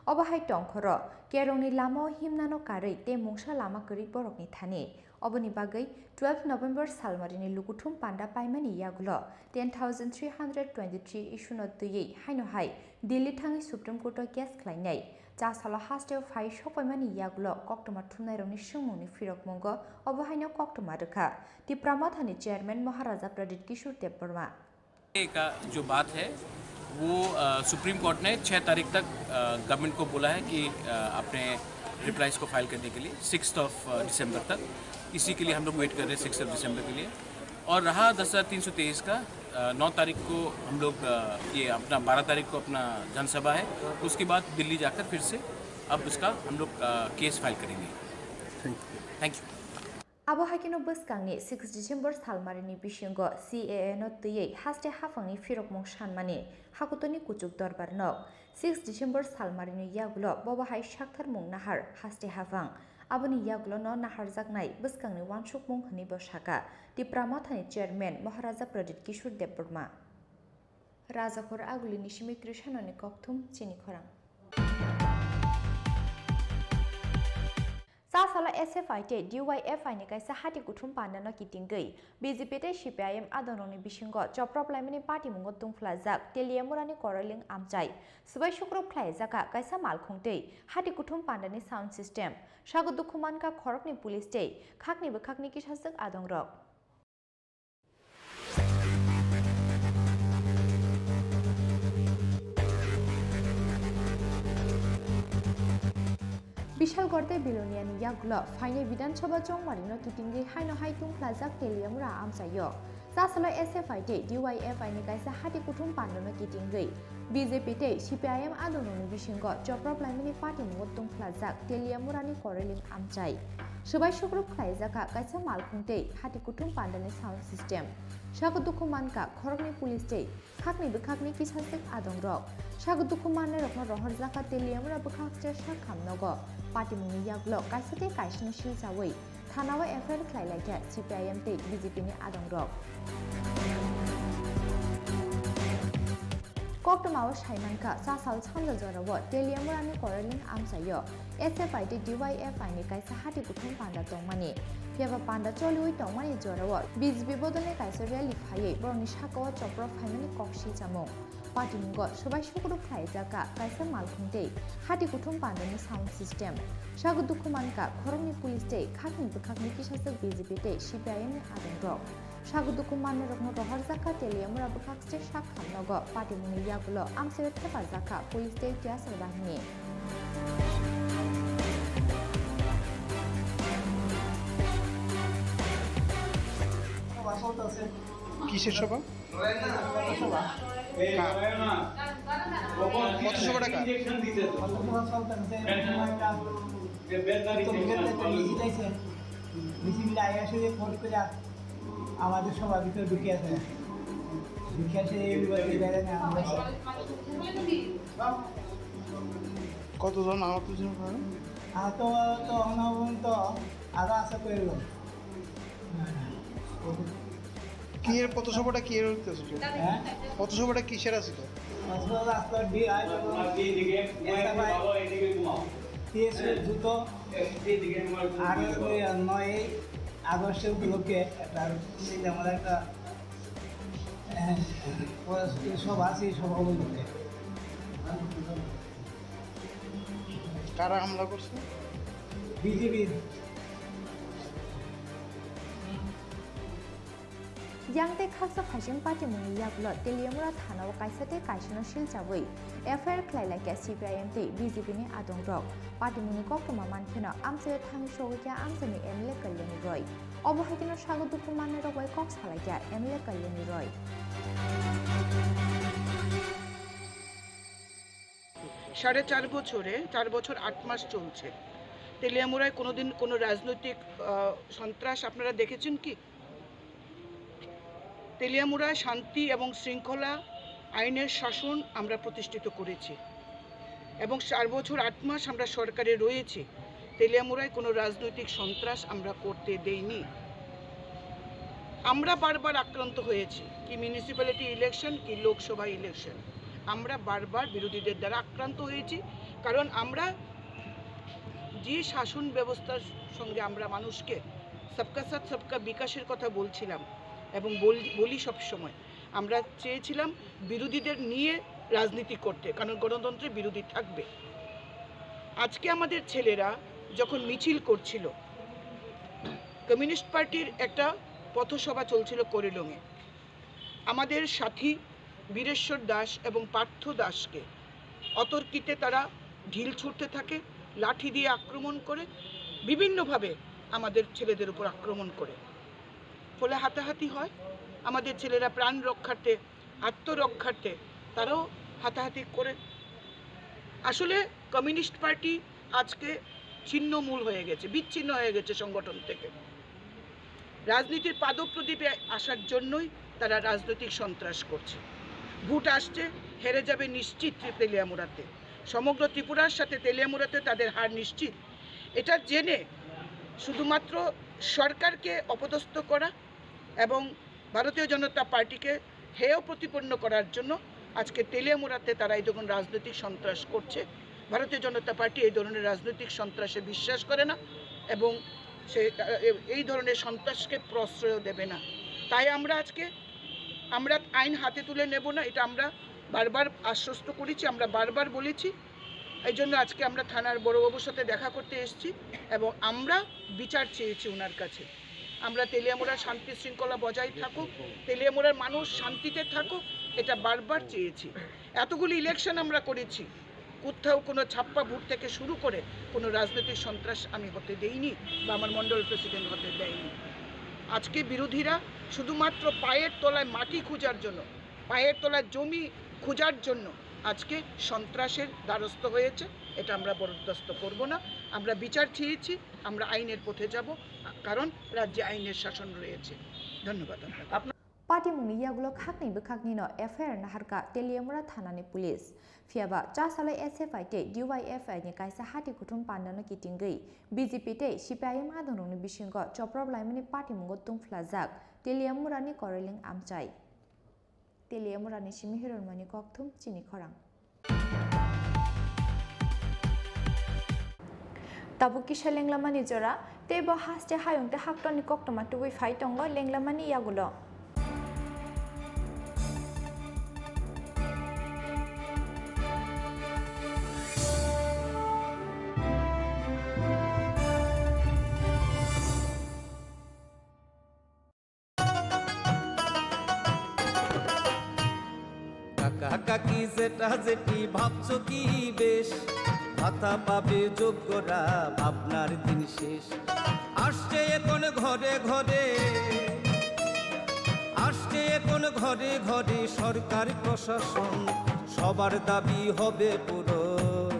Obahai Tongkoro Keroni Lamo Himnano Kari Te Mungsha Lama Kuri Borokni Thani Oboni bagai 12 November salmarini lukuthum panda paimani yagulo 10,323 issue not tuyei haino hai Delhi thangi Supreme Court case khlainai cha sala hasteo phai sopaimani yagulo koktoma thumnai roni sungmuni firok mongo obahaino koktoma rekha tiprama thani chairman Maharaja Pradit Kishore Dev का जो बात है वो supreme court ने 6 तारीख तक government को बोला है कि अपने रिप्लाइज को फाइल करने के लिए 6 दिसंबर तक इसी के लिए हम लोग वेट कर रहे हैं 6 दिसंबर के लिए और रहा 10,323 का 9 तारीख को हम लोग ये अपना 12 तारीख को अपना जनसभा है उसके बाद दिल्ली जाकर फिर से अब उसका हम लोग केस फाइल करेंगे thank you Abohakino Buskangni 6 December Salmarini Bishingo CAA no tuyei haste hafangni firokmong shanmani hakutoni kuchuk dorbar no 6 December Salmarini yagulo bobahai shakthar mung nahar haste hafang aboni yagulo no nahar jaknai buskangni wansuk mung hani boshaka tiprama thani chairman Maharaja Pradit Kishore Dev Rajakor aguli nishimi krishanoni kokthum chini khorang Sasala SFI te DYFI ni kaisa hati kuthum pandano kitingei BJP te CPIM adononi bishingo joprop laimani party mungo tungflajak teliamurani koroling amchai subai shukrop khlaijaka kaisa malkhungtei hati kuthum pandani sound system sagu dukhuman ka khorokni police te khakni bekhakni kisasuk adongrok বিশাল গর্তে বিলোনিয়ানি ইয়াগুলো ফাইনে বিধানসভা জংমারিনো কিটিঙ্গি হাইনো হাইতুং প্লাজাক টেলিয়ামুরা আমসাইয় সাসলা SFI তে DYFI नि কাইসা হাতি কুথুম পান্ডনো কিটিঙ্গি BJP তে CPIM আদননি বিসিঙ্গ জপ্রপ লাইমিনি party মুতুং প্লাজাক টেলিয়ামুরানি করেলিং আমচাই সবাই শুক্রব খাইজাকা কাইসা মালখুংতে হাতি কুথুম পান্ডানি sound system সাগু দুখুমানকা খরগনি police তে খাকনি বেখাকনি কিসাসিক আদংরক সাগু দুখুমানে রকম রহর জাকা টেলিয়ামুরা বেখাকচে সাখামনগ पार्टी मुंनि यागलो काइसते काइसनो शिल जावै थानावा एफआईआर ख्लाइलाइके सीपीआईएम ते बीजेपी नि आदंग्रक कोक्टमाव साइमानका सासाल सानल जराव टेलियामरानि करेलिं आमसायो एसएफआई ते डीवाईएफआई नि काइसा हाति बुथुम पान्दा दंमानि फेबा पान्दा चलिवै दंमानि जराव बीजेपी बदलनि काइसा रैली फायै बरनि साकावा चप्र फाइमानि कक्सि जामुं पार्टी मुंगो सबाय सुकुरुप खाइजाका काइसा मालखुंते हाति कुथुम पान्दानि साउंड सिस्टेम सागु दुखुमानका खरंनि पुलिस ते खाकनि बेखाकनि किसासक बीजेपी ते सीपीआईएम नि आदंग्रक सागु दुखुमाननि रखनो रहर जाका टेलियामरा बेखाकसे साक खामनगो पार्टी मुंनि यागुलो आमसे थेपा जाका पुलिस ते त्यासर बाहिनी কিসের সভা কতশো টাকা আমাদের সবার ভিতরে ঢুকে আছে কতজন আহত আহত তো অনবন্ত আরো আশা করে কি এর পথসভাটা কি এর হইতেছে পথসভাটা কিসের আছে তো জুতো আর 9 আগস্টের উপলক্ষে আমাদের একটা সভা আছে সভা উপলক্ষে কারা হামলা করছে বিজেপির Yangte khaksa phajing party muni yaklo teliamura thanawa kaisate kaisino shil jawai FIR khlailake CPIM te BJP ni adongrok party muni koktoma mankhino amse thangi shogya amsani MLA Kalyani Roy obohakino sagodu kumane rogoi kok salakya MLA Kalyani Roy সাড়ে 4 বছরে 4 বছর 8 মাস চলছে তেলিয়ামুড়ায় কোনোদিন কোনো রাজনৈতিক সন্ত্রাস আপনারা দেখেছেন কি তেলিয়ামুড়ায় শান্তি এবং শৃঙ্খলা আইনের শাসন আমরা প্রতিষ্ঠিত করেছি এবং 4 বছর 8 মাস আমরা সরকারে রয়েছি তেলিয়ামুড়ায় কোনো রাজনৈতিক সন্ত্রাস আমরা করতে দেইনি আমরা বারবার আক্রান্ত হয়েছি কি মিউনিসিপ্যালিটি ইলেকশন কি লোকসভা ইলেকশন আমরা বারবার বিরোধীদের দ্বারা আক্রান্ত হয়েছি কারণ আমরা যে শাসন ব্যবস্থার সঙ্গে আমরা মানুষকে সবকা সাথ সবকা বিকাশের কথা বলছিলাম এবং বলি সবসময় আমরা চেয়েছিলাম বিরোধীদের নিয়ে রাজনীতি করতে, কারণ গণতন্ত্রে বিরোধী থাকবে। আজকে আমাদের ছেলেরা যখন মিছিল করছিল, কমিউনিস্ট পার্টির একটা পথসভা চলছিল করিলংয়ে, আমাদের সাথী বীরেশ্বর দাস এবং পার্থ দাসকে অতর্কিতে তারা ঢিল ছুটতে থাকে, লাঠি দিয়ে আক্রমণ করে, বিভিন্নভাবে আমাদের ছেলেদের উপর আক্রমণ করে, ফলে হাতাহাতি হয়। আমাদের ছেলেরা প্রাণ রক্ষার্থে, আত্মরক্ষার্থে তারাও হাতাহাতি করে। আসলে কমিউনিস্ট পার্টি আজকে ছিন্নমূল হয়ে গেছে, বিচ্ছিন্ন হয়ে গেছে সংগঠন থেকে। রাজনীতির পাদপ্রদীপে আসার জন্যই তারা রাজনৈতিক সন্ত্রাস করছে। ভোট আসছে, হেরে যাবে নিশ্চিত তেলিয়ামুড়াতে, সমগ্র ত্রিপুরার সাথে তেলিয়ামুড়াতে তাদের হার নিশ্চিত। এটা জেনে শুধুমাত্র সরকারকে অপদস্থ করা এবং ভারতীয় জনতা পার্টিকে হেয় প্রতিপন্ন করার জন্য আজকে তেলিয়ামুড়াতে তারা এই যখন রাজনৈতিক সন্ত্রাস করছে। ভারতীয় জনতা পার্টি এই ধরনের রাজনৈতিক সন্ত্রাসে বিশ্বাস করে না এবং সে এই ধরনের সন্ত্রাসকে প্রশ্রয় দেবে না। তাই আমরা আইন হাতে তুলে নেব না, এটা আমরা বারবার আশ্বস্ত করেছি, আমরা বারবার বলেছি। এই জন্য আজকে আমরা থানার বড়বাবুর সাথে দেখা করতে এসেছি এবং আমরা বিচার চেয়েছি ওনার কাছে। আমরা তেলিয়ামুড়ার শান্তি শৃঙ্খলা বজায় থাকুক, তেলিয়ামুড়ার মানুষ শান্তিতে থাকুক, এটা বারবার চেয়েছি। এতগুলি ইলেকশন আমরা করেছি, কোথাও কোনো ছাপ্পা ভোট থেকে শুরু করে কোনো রাজনৈতিক সন্ত্রাস আমি হতে দেইনি বা আমার মণ্ডল প্রেসিডেন্ট হতে দেয়নি। আজকে বিরোধীরা শুধুমাত্র পায়ের তলায় মাটি খোঁজার জন্য, পায়ের তলায় জমি খোঁজার জন্য আজকে সন্ত্রাসের দ্বারস্থ হয়েছে। এটা আমরা বরদাস্ত করব না। আমরা বিচার চেয়েছি, আমরা আইনের পথে যাব, কারণ রাজ্যে আইনের শাসন রয়েছে। ধন্যবাদ। পার্টি মুংনি ইয়াগুলো খাকনি বখাকনি ন এফআইআর নাহারকা তেলিয়ামুড়া থানানি পুলিশ ফিয়াবা চাসালাই এসএফআই তে DYFI ni kaisa hati kutum pandano kitingei BJP তে সিপিআইএম আন্দোলননি বিসিঙ্গ চপ্রব লাইমনি পার্টি মুঙ্গ তুংফ্লাজাক তেলিয়ামুড়ানি করেলিং আমচাই তেলিয়ামুড়ানি সিমিহিরনমানি ককথুম চিনি খরাং tabu kisha lenglamani jora tebo haste hayungte haktoni koktoma tuwi faitongo lenglamani yagulo কাকি যেটা যেটি ভাবছো কি বেশ ভাতা পাবে যোগ্যরা ভাবনার দিন শেষ আসছে এখন ঘরে ঘরে আসছে এখন ঘরে ঘরে সরকার প্রশাসন সবার দাবি হবে পূরণ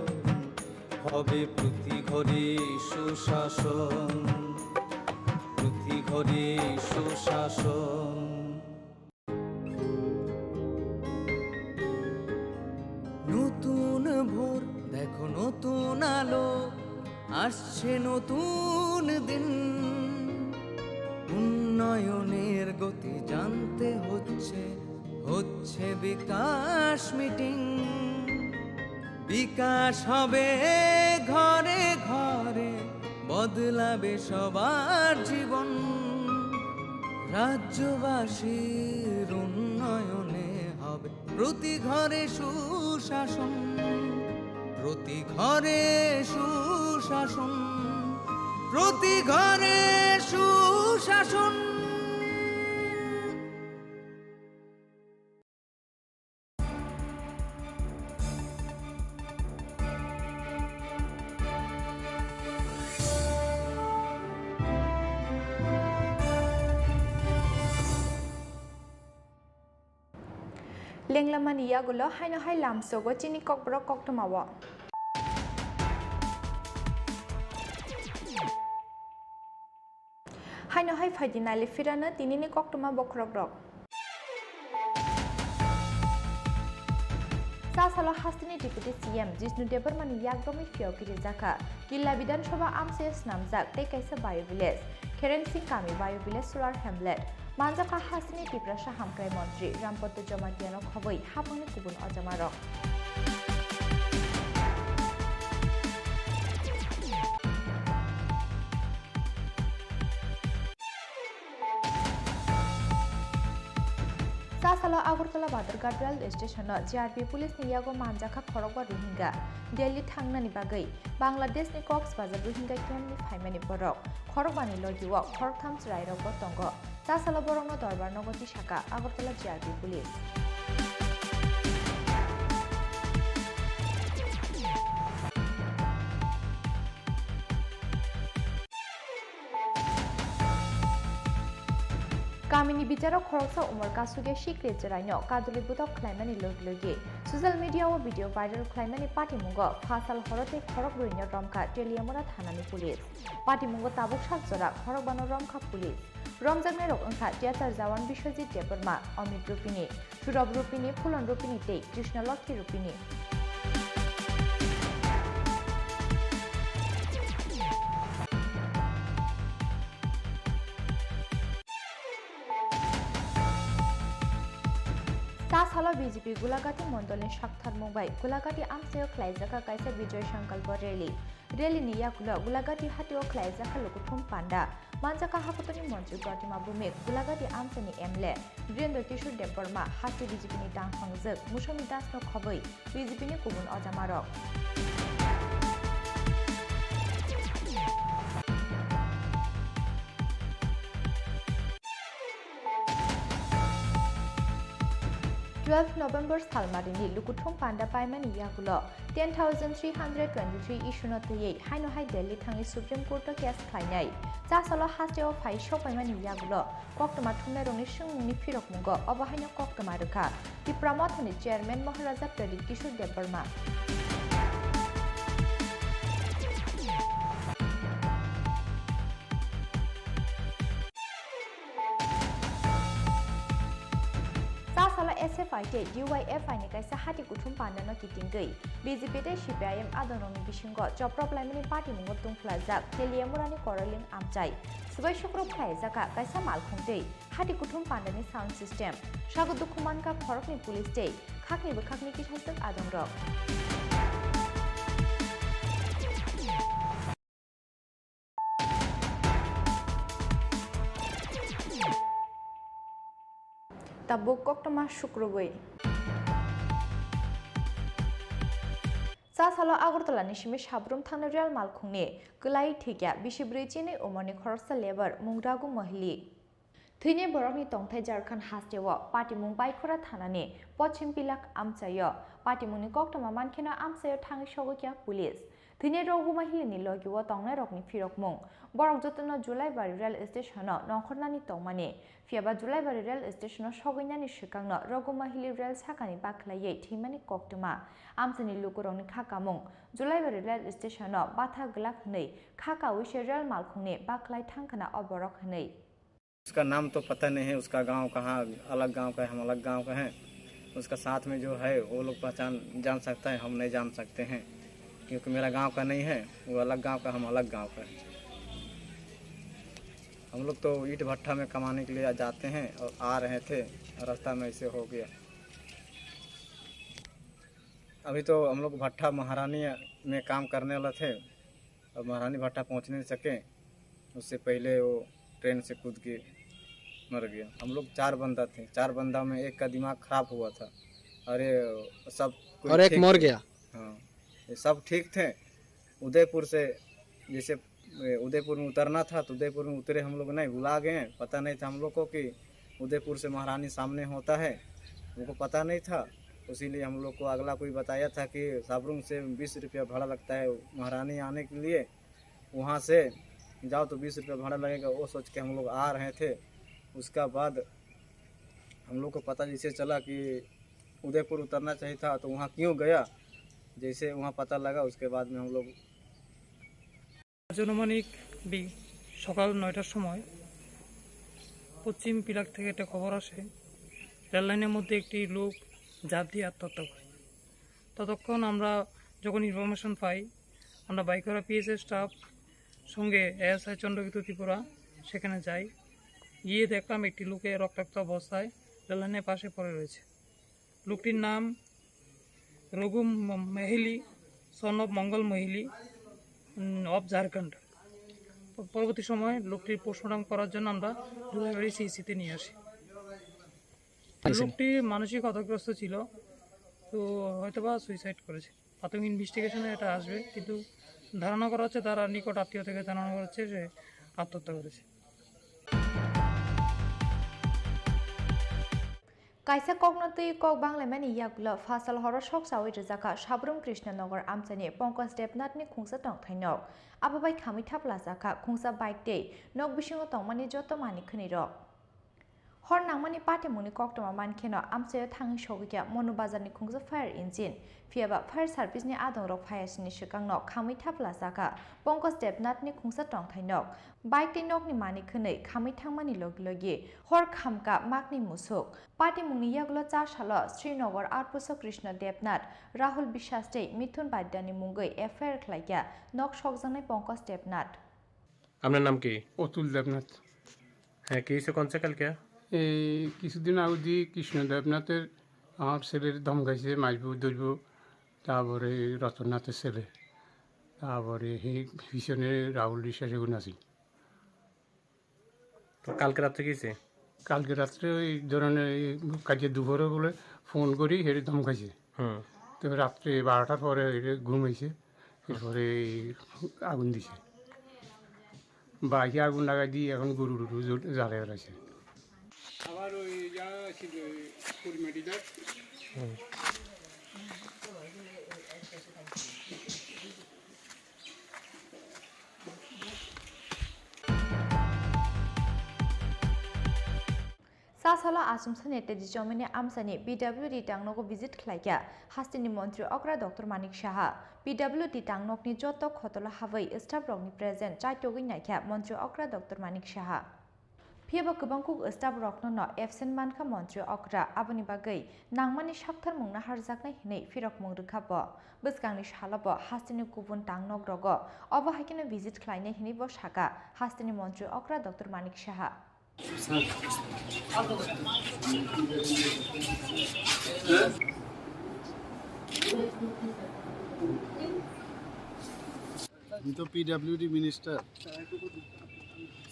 হবে প্রতি ঘরে সুশাসন প্রতি ঘরে সুশাসন নতুন ভোর দেখো নতুন আলো আসছে নতুন দিন উন্নয়নের গতি জানতে হচ্ছে বিকাশ মিটিং বিকাশ হবে ঘরে ঘরে বদলাবে সবার জীবন রাজ্যবাসীর উন্নয়নে হবে প্রতি ঘরে সুশাসন প্রতি ঘরে সুশাসন প্রতি ঘরে সুশাসন lenglamani yagulo haino hai lamsogo chini kokborok koktomawo haino hai faidinali firana tinini koktoma bokrok rok Sasalo hastini deputy CM Jishnu Debarmani yakdomi fiokiri jaka Killa Bidan Sabha amses namjak te kaisa bio village Keren Singh Kami bio village solar hamlet Manjaka hastini Tripura Sahamkrai Montri Rampotto Jomatiano khoboi hapangni kubun ojamarok Sasalo Agartala Badarghat Rail Station JRP Police ni yago manjaka khorokba Rohingya Delhi thangnani bagai Bangladesh ni Coxbazar Rohingya camp ni phaimani borok khorokbani logiwa khoroktham chrairok bo tongo Sasalo borongno dorbar nogoti shaka Agartala JRP Police Kamini bicara khoroksa umar kasuge shikre jeraino kaduli butok khlaimani logi social media o video viral khlaimani party mungo phasal horote khorok burinyo romka teliamora thanani police party mungo tabuk sak jora khorok bano romka police romjakne rok angkha theater jawan biswajit deborma amit rupini surab rupini phulon rupini tei krishna lakhi rupini Sasalo BJP Gulagati Mondolin Shakthar Mumbai Gulagati Amseo Klaizaka Kaisa Vijay Sankalpa Rally ni yakulo Gulagati Hatio Klaizaka Lukuthum Panda Manjaka Hakutoni Montri Pratima Bumik Gulagati Amseni Emle Brendo Kishur Deborma Hati BJP ni Dang Hangjak Mushami Das no Khoboi BJP ni Kubun Ojamarok November Salmarini Lukuthum Panda Paimani Yagulo 10,323 Ishunotye Haino Hai Delhi Thangi Supreme Court case Khainai Sasalo Hasteo Phai Shop Paimani Yagulo Koktama Thumne Roni Shungni Phirok Mungo Obahaino Koktama Ruka Di Pramothani Chairman Maharaja Pradip Kishore Deborma SFI te UYFI ni kaisa hati kuthum pandano kitingei BJP te CPIM adonomi bishingo chopro plaimani party mungo tungflajak teliamurani koroling amchai subai shukro khlaijaka kaisa malkhungtei hati kuthum pandani sound system sago dukhuman ka khorokni police te khakni bukhakni kishasak adongrok Tabuk koktama shukrugui Sasalo Agartala ni shimi shabrum thangna real malkhungni kulai thikya bishibrechi ni umani khorsa labor mungragu mahili Thine borokni tongthai Jharkhand hastewo party mumbai khora thanani pochim pilak amchayo party muni koktama mankhena amchayo thangi shogokya police Thine rogu mahili ni logiwo tongnai rokni phirok mung borok jotono July bari rail station no nongkhornani tongmani Fiaba July bari rail station no shogoinani shikangno rogu mahili rail sakani bakhlaiye thimani koktama amchani lukurongni khakamung July bari rail station no batha glak hnei khaka wishe rail malkhungni bakhlai thangkhana oborok hnei उसका नाम तो पता नहीं है उसका गांव कहाँ अलग गांव का है हम अलग गांव का हैं उसका साथ में जो है वो लोग पहचान जान सकता है हम नहीं जान सकते हैं क्योंकि मेरा गांव का नहीं है वो अलग गांव का हम अलग गांव का है हम लोग तो ईंट भट्ठा में कमाने के लिए जाते हैं और आ रहे थे रास्ता में ऐसे हो गया अभी तो हम लोग भट्ठा महारानी में काम करने वाला थे और महारानी भट्ठा पहुँच नहीं सके उससे पहले वो ट्रेन से कूद के मर गया हम लोग 4 बंदा थे 4 बंदा में एक का दिमाग खराब हुआ था और ये सब और एक मर गया हाँ ये सब ठीक थे उदयपुर से जैसे उदयपुर में उतरना था तो उदयपुर में उतरे हम लोग नहीं भुला गए पता नहीं था हम लोग को कि उदयपुर से महारानी सामने होता है उनको पता नहीं था इसीलिए हम लोग को अगला कोई बताया था कि साबरुंग से 20 रुपया भाड़ा लगता है महारानी आने के लिए वहाँ से जाओ तो 20 रुपया भाड़ा लगेगा वो सोच के हम लोग आ रहे थे उसका बाद हम लोग को पता जैसे चला कि उदयपुर उतरना चाहिए था तो वहाँ क्यों गया जैसे वहाँ पता लगा उसके बाद में हम लोग अनुमानिक सकाल 9টার সময় পশ্চিম পিলাক থেকে একটা খবর আসে রেল লাইনের মধ্যে একটি লোক ঝাঁপ দিয়ে আত্মহত্যা করে ততক্ষণ আমরা যখন ইনফরমেশন পাই আমরা বাইকরা পিএসএ স্টাফ সঙ্গে এএসআই চন্দ্রকেতু ত্রিপুরা সেখানে যাই গিয়ে দেখলাম একটি লোকে রক্তাক্ত অবস্থায় রেললাইনের পাশে পড়ে রয়েছে লোকটির নাম Raghu Mehili son of Mangal Mehili of Jharkhand পরবর্তী সময় লোকটির পোস্টমর্টম করার জন্য আমরা জুলাইবাড়ি সিইসিতে নিয়ে আসি লোকটি মানসিক হতাগ্রস্ত ছিল, তো হয়তোবা সুইসাইড করেছে। প্রাথমিক ইনভেস্টিগেশনে এটা আসবে, কিন্তু ধারণা করা হচ্ছে, তারা নিকট আত্মীয় থেকে ধারণা করা হচ্ছে যে আত্মহত্যা করেছে। কাইসা কগ্নতই কক বাংলামেনি ইয়াগুলো ফাসাল হর শক সাওই রেজাকা সাবরুম কৃষ্ণনগর আমচানি পঙ্কজ দেবনাথনি খুংসা টংথাইনক আবাবাই খামি থাপলা জাকা খুংসা বাইক দে নক বিসিং টংমানি যত মানি খনি রক হর নাংমানি পাতে মুনি কক্টमा मानखेनो आमसे थाङि सौगिया मनु बाजारनि खुंजा फायार इन्जिन फियाबा फायार सार्भिसनि आदं रक फायासनि सिगांनो खामै थापला जागा पंकज देबनाथनि खुंसा टंथाइनक बाइक नि नकनि मानि खनै खामै थांमानि लगलगि हर खामका माकनि मुसुक पार्टी मुंनि यागलो चारसालो श्रीनगर आउटपोस्ट कृष्ण देबनाथ राहुल বিশ্বাস दे मिथुन बाद्यानि मुंगै एफआईआर खलाइया नक सकजानाय पंकज देबनाथ। আপনার নাম কি? অতুল দেবনাথ। হ্যাঁ, কি হয়েছে? কোন সকাল কে? এই কিছুদিন আগে কৃষ্ণ দেবনাথের আমার ছেলের ধমকাইছে, মারব ধরব, তারপরে রতননাথের ছেলে, তারপরে সেই পিছনে রাহুল বিশ্বাস এগুলো আছে। তো কালকে রাত্রে গেছে? কালকে রাত্রে ওই ধরনের কাজে দুপুরে বলে ফোন করি হেরে ধমকাইছে। তো রাত্রে 12টার পরে ঘুমাইছে, এরপরে আগুন দিছে, বাইকে আগুন লাগাই দিয়ে এখন গরু টরু জ্বালিয়ে বেড়াইছে। আবার ওই যা ছিল পরিমাটিটা सासाला आसुमसानि तेजि जमिनि आमसानि पिडब्लिउडि टांनोको भिजिट खलाइया हास्तिनि मन्त्री अग्रा डक्टर मानिक साहा पिडब्लिउडि टांनोकनि जत खतला हाबै स्टाफ रकनि प्रेजेन्ट चाइटोगै नायख्या मन्त्री अग्रा डक्टर मानिक साहा फियाबा गोबांखौ स्टाफ रकनो एबसेन्ट मानखा मन्त्री अग्रा आबनि बागै नांमानि साक्थार मुंना हारजाकनाय हिनै फिरक मुंरुखाब बसगांनि सालाब हास्तिनि गुबुन टांनोक रग अबहायकिनो भिजिट खलायनाय हिनै ब सागा हास्तिनि मन्त्री अग्रा डक्टर मानिक साहा আমি তো পিডাব্লিউডি মিনিস্টার,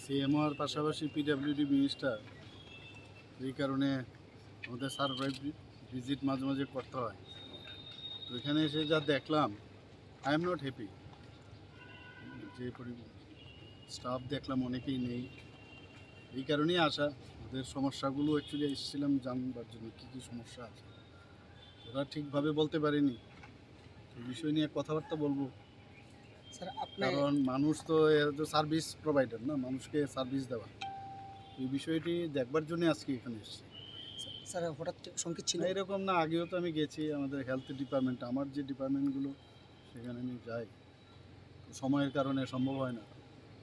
সিএমওর পাশাপাশি পিডাব্লিউডি মিনিস্টার, এই কারণে আমাদের সারপ্রাইজ ভিজিট মাঝে মাঝে করতে হয়। তো এখানে এসে যা দেখলাম, আই এম নট হ্যাপি। যে স্টাফ দেখলাম অনেকেই নেই, এই কারণেই আসা। ওদের সমস্যাগুলো অ্যাকচুয়ালি এসেছিলাম জানবার জন্য, কী কী সমস্যা আছে। ওরা ঠিকভাবে বলতে পারেনি, এই বিষয় নিয়ে কথাবার্তা বলবো। কারণ মানুষ তো সার্ভিস প্রোভাইডার না, মানুষকে সার্ভিস দেওয়া, এই বিষয়টি দেখবার জন্য আজকে এখানে এসেছি। স্যার হঠাৎ সংকেত ছিল এরকম না, আগেও তো আমি গেছি আমাদের হেলথ ডিপার্টমেন্ট, আমার যে ডিপার্টমেন্টগুলো সেখানে আমি যাই, সময়ের কারণে সম্ভব হয় না।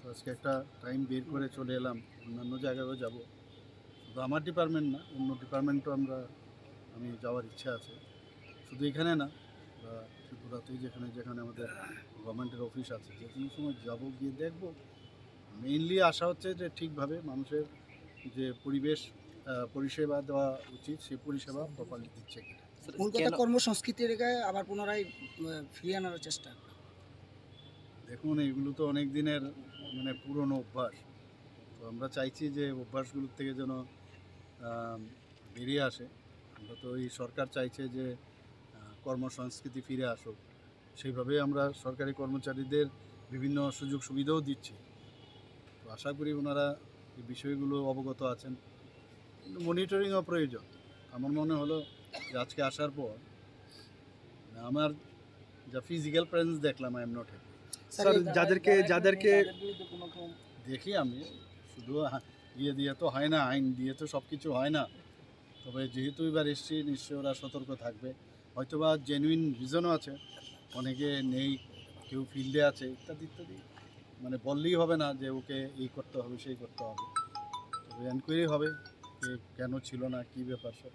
তো আজকে একটা টাইম বের করে চলে এলাম, অন্যান্য জায়গায়ও যাব। শুধু আমার ডিপার্টমেন্ট না, অন্য ডিপার্টমেন্টও আমি যাওয়ার ইচ্ছা আছে। শুধু এখানে না, বা ত্রিপুরাতেই যেখানে যেখানে আমাদের গভর্নমেন্টের অফিস আছে, যে কোনো সময় যাবো, গিয়ে দেখবো। মেইনলি আশা হচ্ছে যে ঠিকভাবে মানুষের যে পরিষেবা দেওয়া উচিত, সেই পরিষেবা প্রপারলি দিচ্ছে কিনা। কলকাতা কর্মসংস্কৃতির গায়ে আবার পুনরায় ফিরিয়ে আনার চেষ্টা। দেখুন, এগুলো তো অনেক দিনের পুরনো অভ্যাস। তো আমরা চাইছি যে অভ্যাসগুলোর থেকে যেন বেরিয়ে আসে। আমরা তো এই সরকার চাইছে যে কর্মসংস্কৃতি ফিরে আসুক, সেইভাবে আমরা সরকারি কর্মচারীদের বিভিন্ন সুযোগ সুবিধাও দিচ্ছি। তো আশা করি ওনারা এই বিষয়গুলো অবগত আছেন, কিন্তু মনিটরিংও প্রয়োজন। আমার মনে হলো যে আজকে আসার পর আমার যা ফিজিক্যাল প্রেজেন্স দেখলাম, I am not happy. Sir যাদেরকে দেখি আমি শুধু ইয়ে দিয়ে তো হয় না, আইন দিয়ে তো সব কিছু হয় না। তবে যেহেতু এবার এসছি, নিশ্চয়ই ওরা সতর্ক থাকবে। হয়তোবা জেনুইন রিজনও আছে, অনেকে নেই, কেউ ফিল্ডে আছে, ইত্যাদি ইত্যাদি। বললেই হবে না যে ওকে এই করতে হবে সেই করতে হবে। তবে এনকোয়ারি হবে যে কেন ছিল না, কী ব্যাপার সব।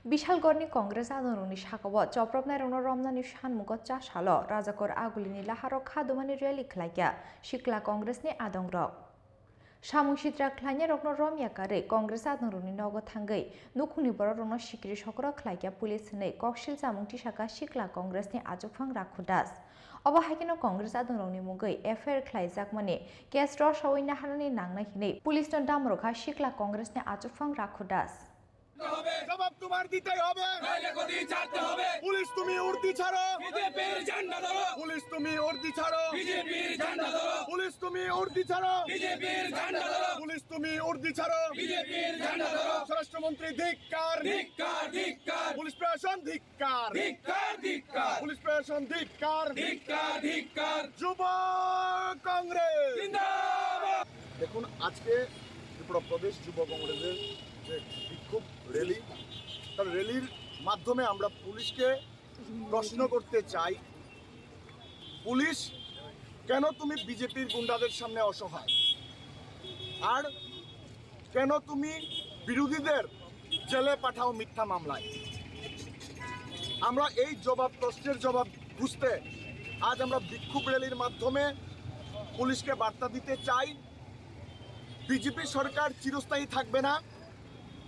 বিশালগড়নি কংগ্রেস আন্দোলনनि সাকাव चप्रबनाय रमनानि सानमुगत चासाल राजाकर आगुलिनि लाहार खादुमानि रैली खलाइया सिक्ला कंग्रेसनि आदंग्रक सामुं सित्रा खलाइया रत्न रमियाकारे कंग्रेस आदंग्रकनि नग थांगै नुखुंनि बर रत्न सिक्रि सकरा खलाइया पुलिस नै ककसिल जामुंथि साका सिक्ला कंग्रेसनि आजुफां राखुदास अबाहायकिनो कंग्रेस आदंग्रकनि मुगै एफआईआर खलाइजाक माने केस रसावै नाहारनि नांनाय हिनै पुलिसनो दामरखा सिक्ला कंग्रेसनि आजुफां राखुदास জবাব তোমার দিতেই হবে নাইলে গদি ছাড়তে হবে পুলিশ তুমি উর্দি ছাড়ো বিজেপির ঝান্ডা ধরো পুলিশ তুমি উর্দি ছাড়ো বিজেপির ঝান্ডা ধরো পুলিশ তুমি উর্দি ছাড়ো বিজেপির ঝান্ডা ধরো পুলিশ তুমি উর্দি ছাড়ো বিজেপির ঝান্ডা ধরো স্বরাষ্ট্রমন্ত্রী ধিক্কার ধিক্কার ধিক্কার পুলিশ প্রশাসন ধিক্কার ধিক্কার ধিক্কার পুলিশ প্রশাসন ধিক্কার ধিক্কার ধিক্কার যুব কংগ্রেস জিন্দাবাদ। দেখুন আজকে ত্রিপুরা প্রদেশ যুব কংগ্রেসের যে বিক্ষোভ র্যালি, তার র্যালির মাধ্যমে আমরা পুলিশকে প্রশ্ন করতে চাই, পুলিশ কেন তুমি বিজেপির গুন্ডাদের সামনে অসহায়, আর কেন তুমি বিরোধীদের জেলে পাঠাও মিথ্যা মামলায়? আমরা এই প্রশ্নের জবাব বুঝতে আজ আমরা বিক্ষোভ র্যালির মাধ্যমে পুলিশকে বার্তা দিতে চাই, বিজেপি সরকার চিরস্থায়ী থাকবে না।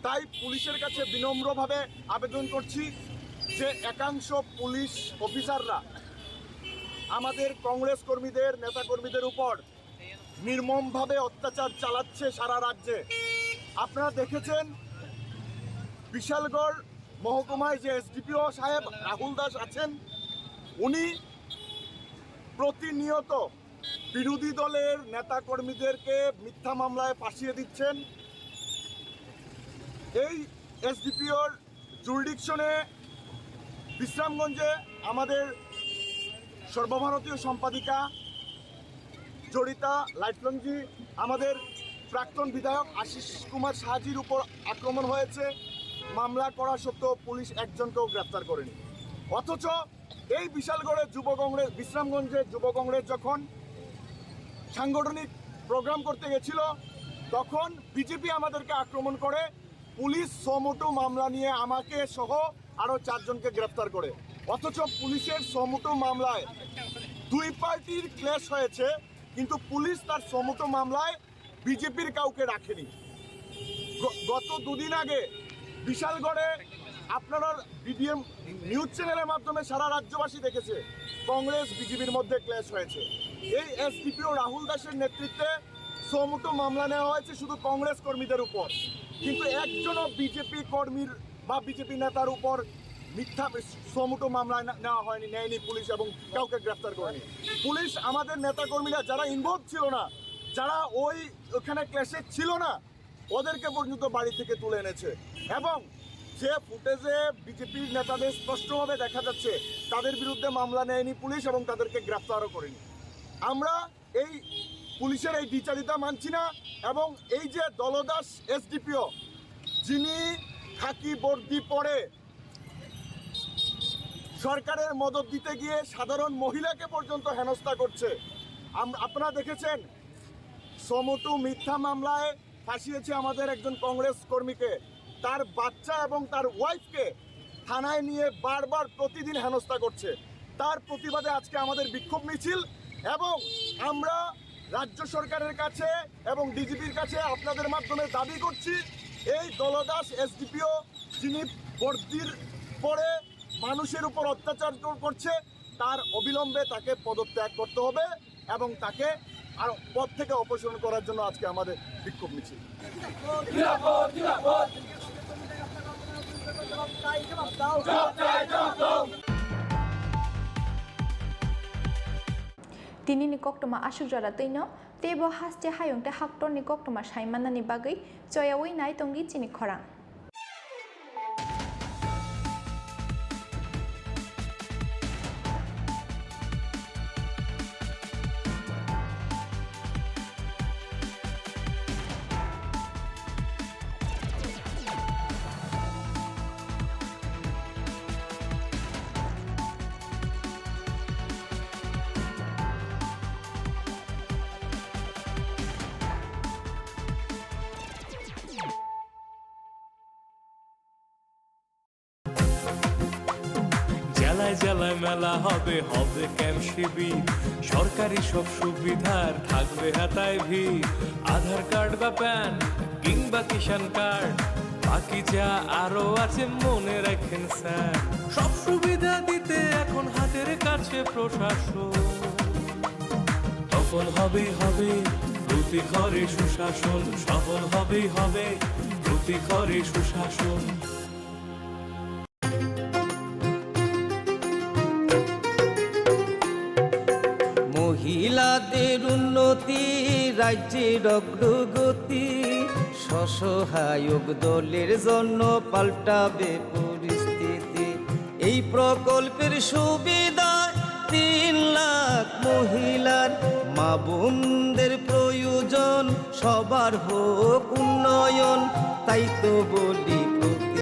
তাই পুলিশের কাছে বিনম্রভাবে আবেদন করছি যে একাংশ পুলিশ অফিসাররা আমাদের কংগ্রেস কর্মীদের নেতাকর্মীদের উপর নির্মমভাবে অত্যাচার চালাচ্ছে সারা রাজ্যে। আপনারা দেখেছেন বিশালগড় মহকুমায় যে এসডিপিও সাহেব রাহুল দাস আছেন, উনি প্রতিনিয়ত বিরোধী দলের নেতাকর্মীদেরকে মিথ্যা মামলায় ফাঁসিয়ে দিচ্ছেন। এই এসডিপিওর জুরিডিকশনে বিশ্রামগঞ্জে আমাদের সর্বভারতীয় সম্পাদিকা জড়িতা লাইটলংজি, আমাদের প্রাক্তন বিধায়ক আশিস কুমার সাহাজির উপর আক্রমণ হয়েছে, মামলা করা সত্ত্বেও পুলিশ একজনকেও গ্রেপ্তার করেনি। অথচ এই বিশালগড়ের যুব কংগ্রেস, বিশ্রামগঞ্জের যুব কংগ্রেস যখন সাংগঠনিক প্রোগ্রাম করতে গেছিল, তখন বিজেপি আমাদেরকে আক্রমণ করে, পুলিশ সমোটো মামলা নিয়ে আমাকে সহ আরও 4 জনকে গ্রেপ্তার করে। অথচ পুলিশের সমোটো মামলায় দুই পার্টির ক্লেশ হয়েছে, কিন্তু পুলিশ তার সমোটো মামলায় বিজেপির কাউকে রাখেনি। গত 2 দিন আগে বিশালগড়ে আপনারা বিডিএম নিউজ চ্যানেলের মাধ্যমে সারা রাজ্যবাসী দেখেছে কংগ্রেস বিজেপির মধ্যে ক্লেশ হয়েছে। এই এসডিপিও রাহুল দাসের নেতৃত্বে সমোটো মামলা নেওয়া হয়েছে শুধু কংগ্রেস কর্মীদের উপর, কিন্তু একজনও বিজেপি কর্মীর বা বিজেপি নেতার উপর মিথ্যা সমোটো মামলা নেয়নি পুলিশ, এবং কাউকে গ্রেফতার করেনি পুলিশ। আমাদের নেতাকর্মীরা যারা ইনভলভ ছিল না, যারা ওখানে ক্লেশে ছিল না, ওদেরকে পর্যন্ত বাড়ি থেকে তুলে এনেছে, এবং যে ফুটেজে বিজেপির নেতাদের স্পষ্টভাবে দেখা যাচ্ছে তাদের বিরুদ্ধে মামলা নেয়নি পুলিশ এবং তাদেরকে গ্রেফতারও করেনি। আমরা এই পুলিশের এই দ্বিচারিতা মানছি না, এবং এই যে দলদাস এসডিপিও, যিনি খাকি বর্দি পরে সরকারের মদত দিতে গিয়ে সাধারণ মহিলাকে পর্যন্ত হেনস্থা করছে। আপনারা দেখেছেন সমোটো মিথ্যা মামলায় ফাঁসিয়েছে আমাদের একজন কংগ্রেস কর্মীকে, তার বাচ্চা এবং তার ওয়াইফকে থানায় নিয়ে বারবার প্রতিদিন হেনস্থা করছে। তার প্রতিবাদে আজকে আমাদের বিক্ষোভ মিছিল, এবং আমরা রাজ্য সরকারের কাছে এবং ডিজিপির কাছে আপনাদের মাধ্যমে দাবি করছি, এই দলদাস এসডিপিও যিনি বর্দির পরে মানুষের উপর অত্যাচার করছে, তার অবিলম্বে তাকে পদত্যাগ করতে হবে এবং তাকে আর পদ থেকে অপসারণ করার জন্য আজকে আমাদের বিক্ষোভ মিছিল। Tini ni koktoma asuk jara tino tebo haste hayong te haktor ni koktoma saimana ni bagai joyawi nai tonggi chini khorang. জেলায় জেলায় মেলা হবে, হবে ক্যাম্প শিবির, সরকারি সব সুবিধার থাকবে হাতায় ভিড়। আধার কার্ড বা প্যান কিংবা কিষাণ কার্ড, বাকি যা আরো আছে মনে রাখেন স্যার। সব সুবিধা দিতে এখন হাতের কাছে প্রশাসন, সফল হবে হবে প্রতি ঘরে সুশাসন, সফল হবে হবে প্রতি ঘরে সুশাসন। মহিলাদের উন্নতি, রাজ্যের অগ্রগতি, স্বসহায়ক দলের জন্য পাল্টাবে পরিস্থিতি। এই প্রকল্পের সুবিধা 3 লাখ মহিলার, মা বোনদের প্রয়োজন সবার হোক উন্নয়ন, তাই তো বলি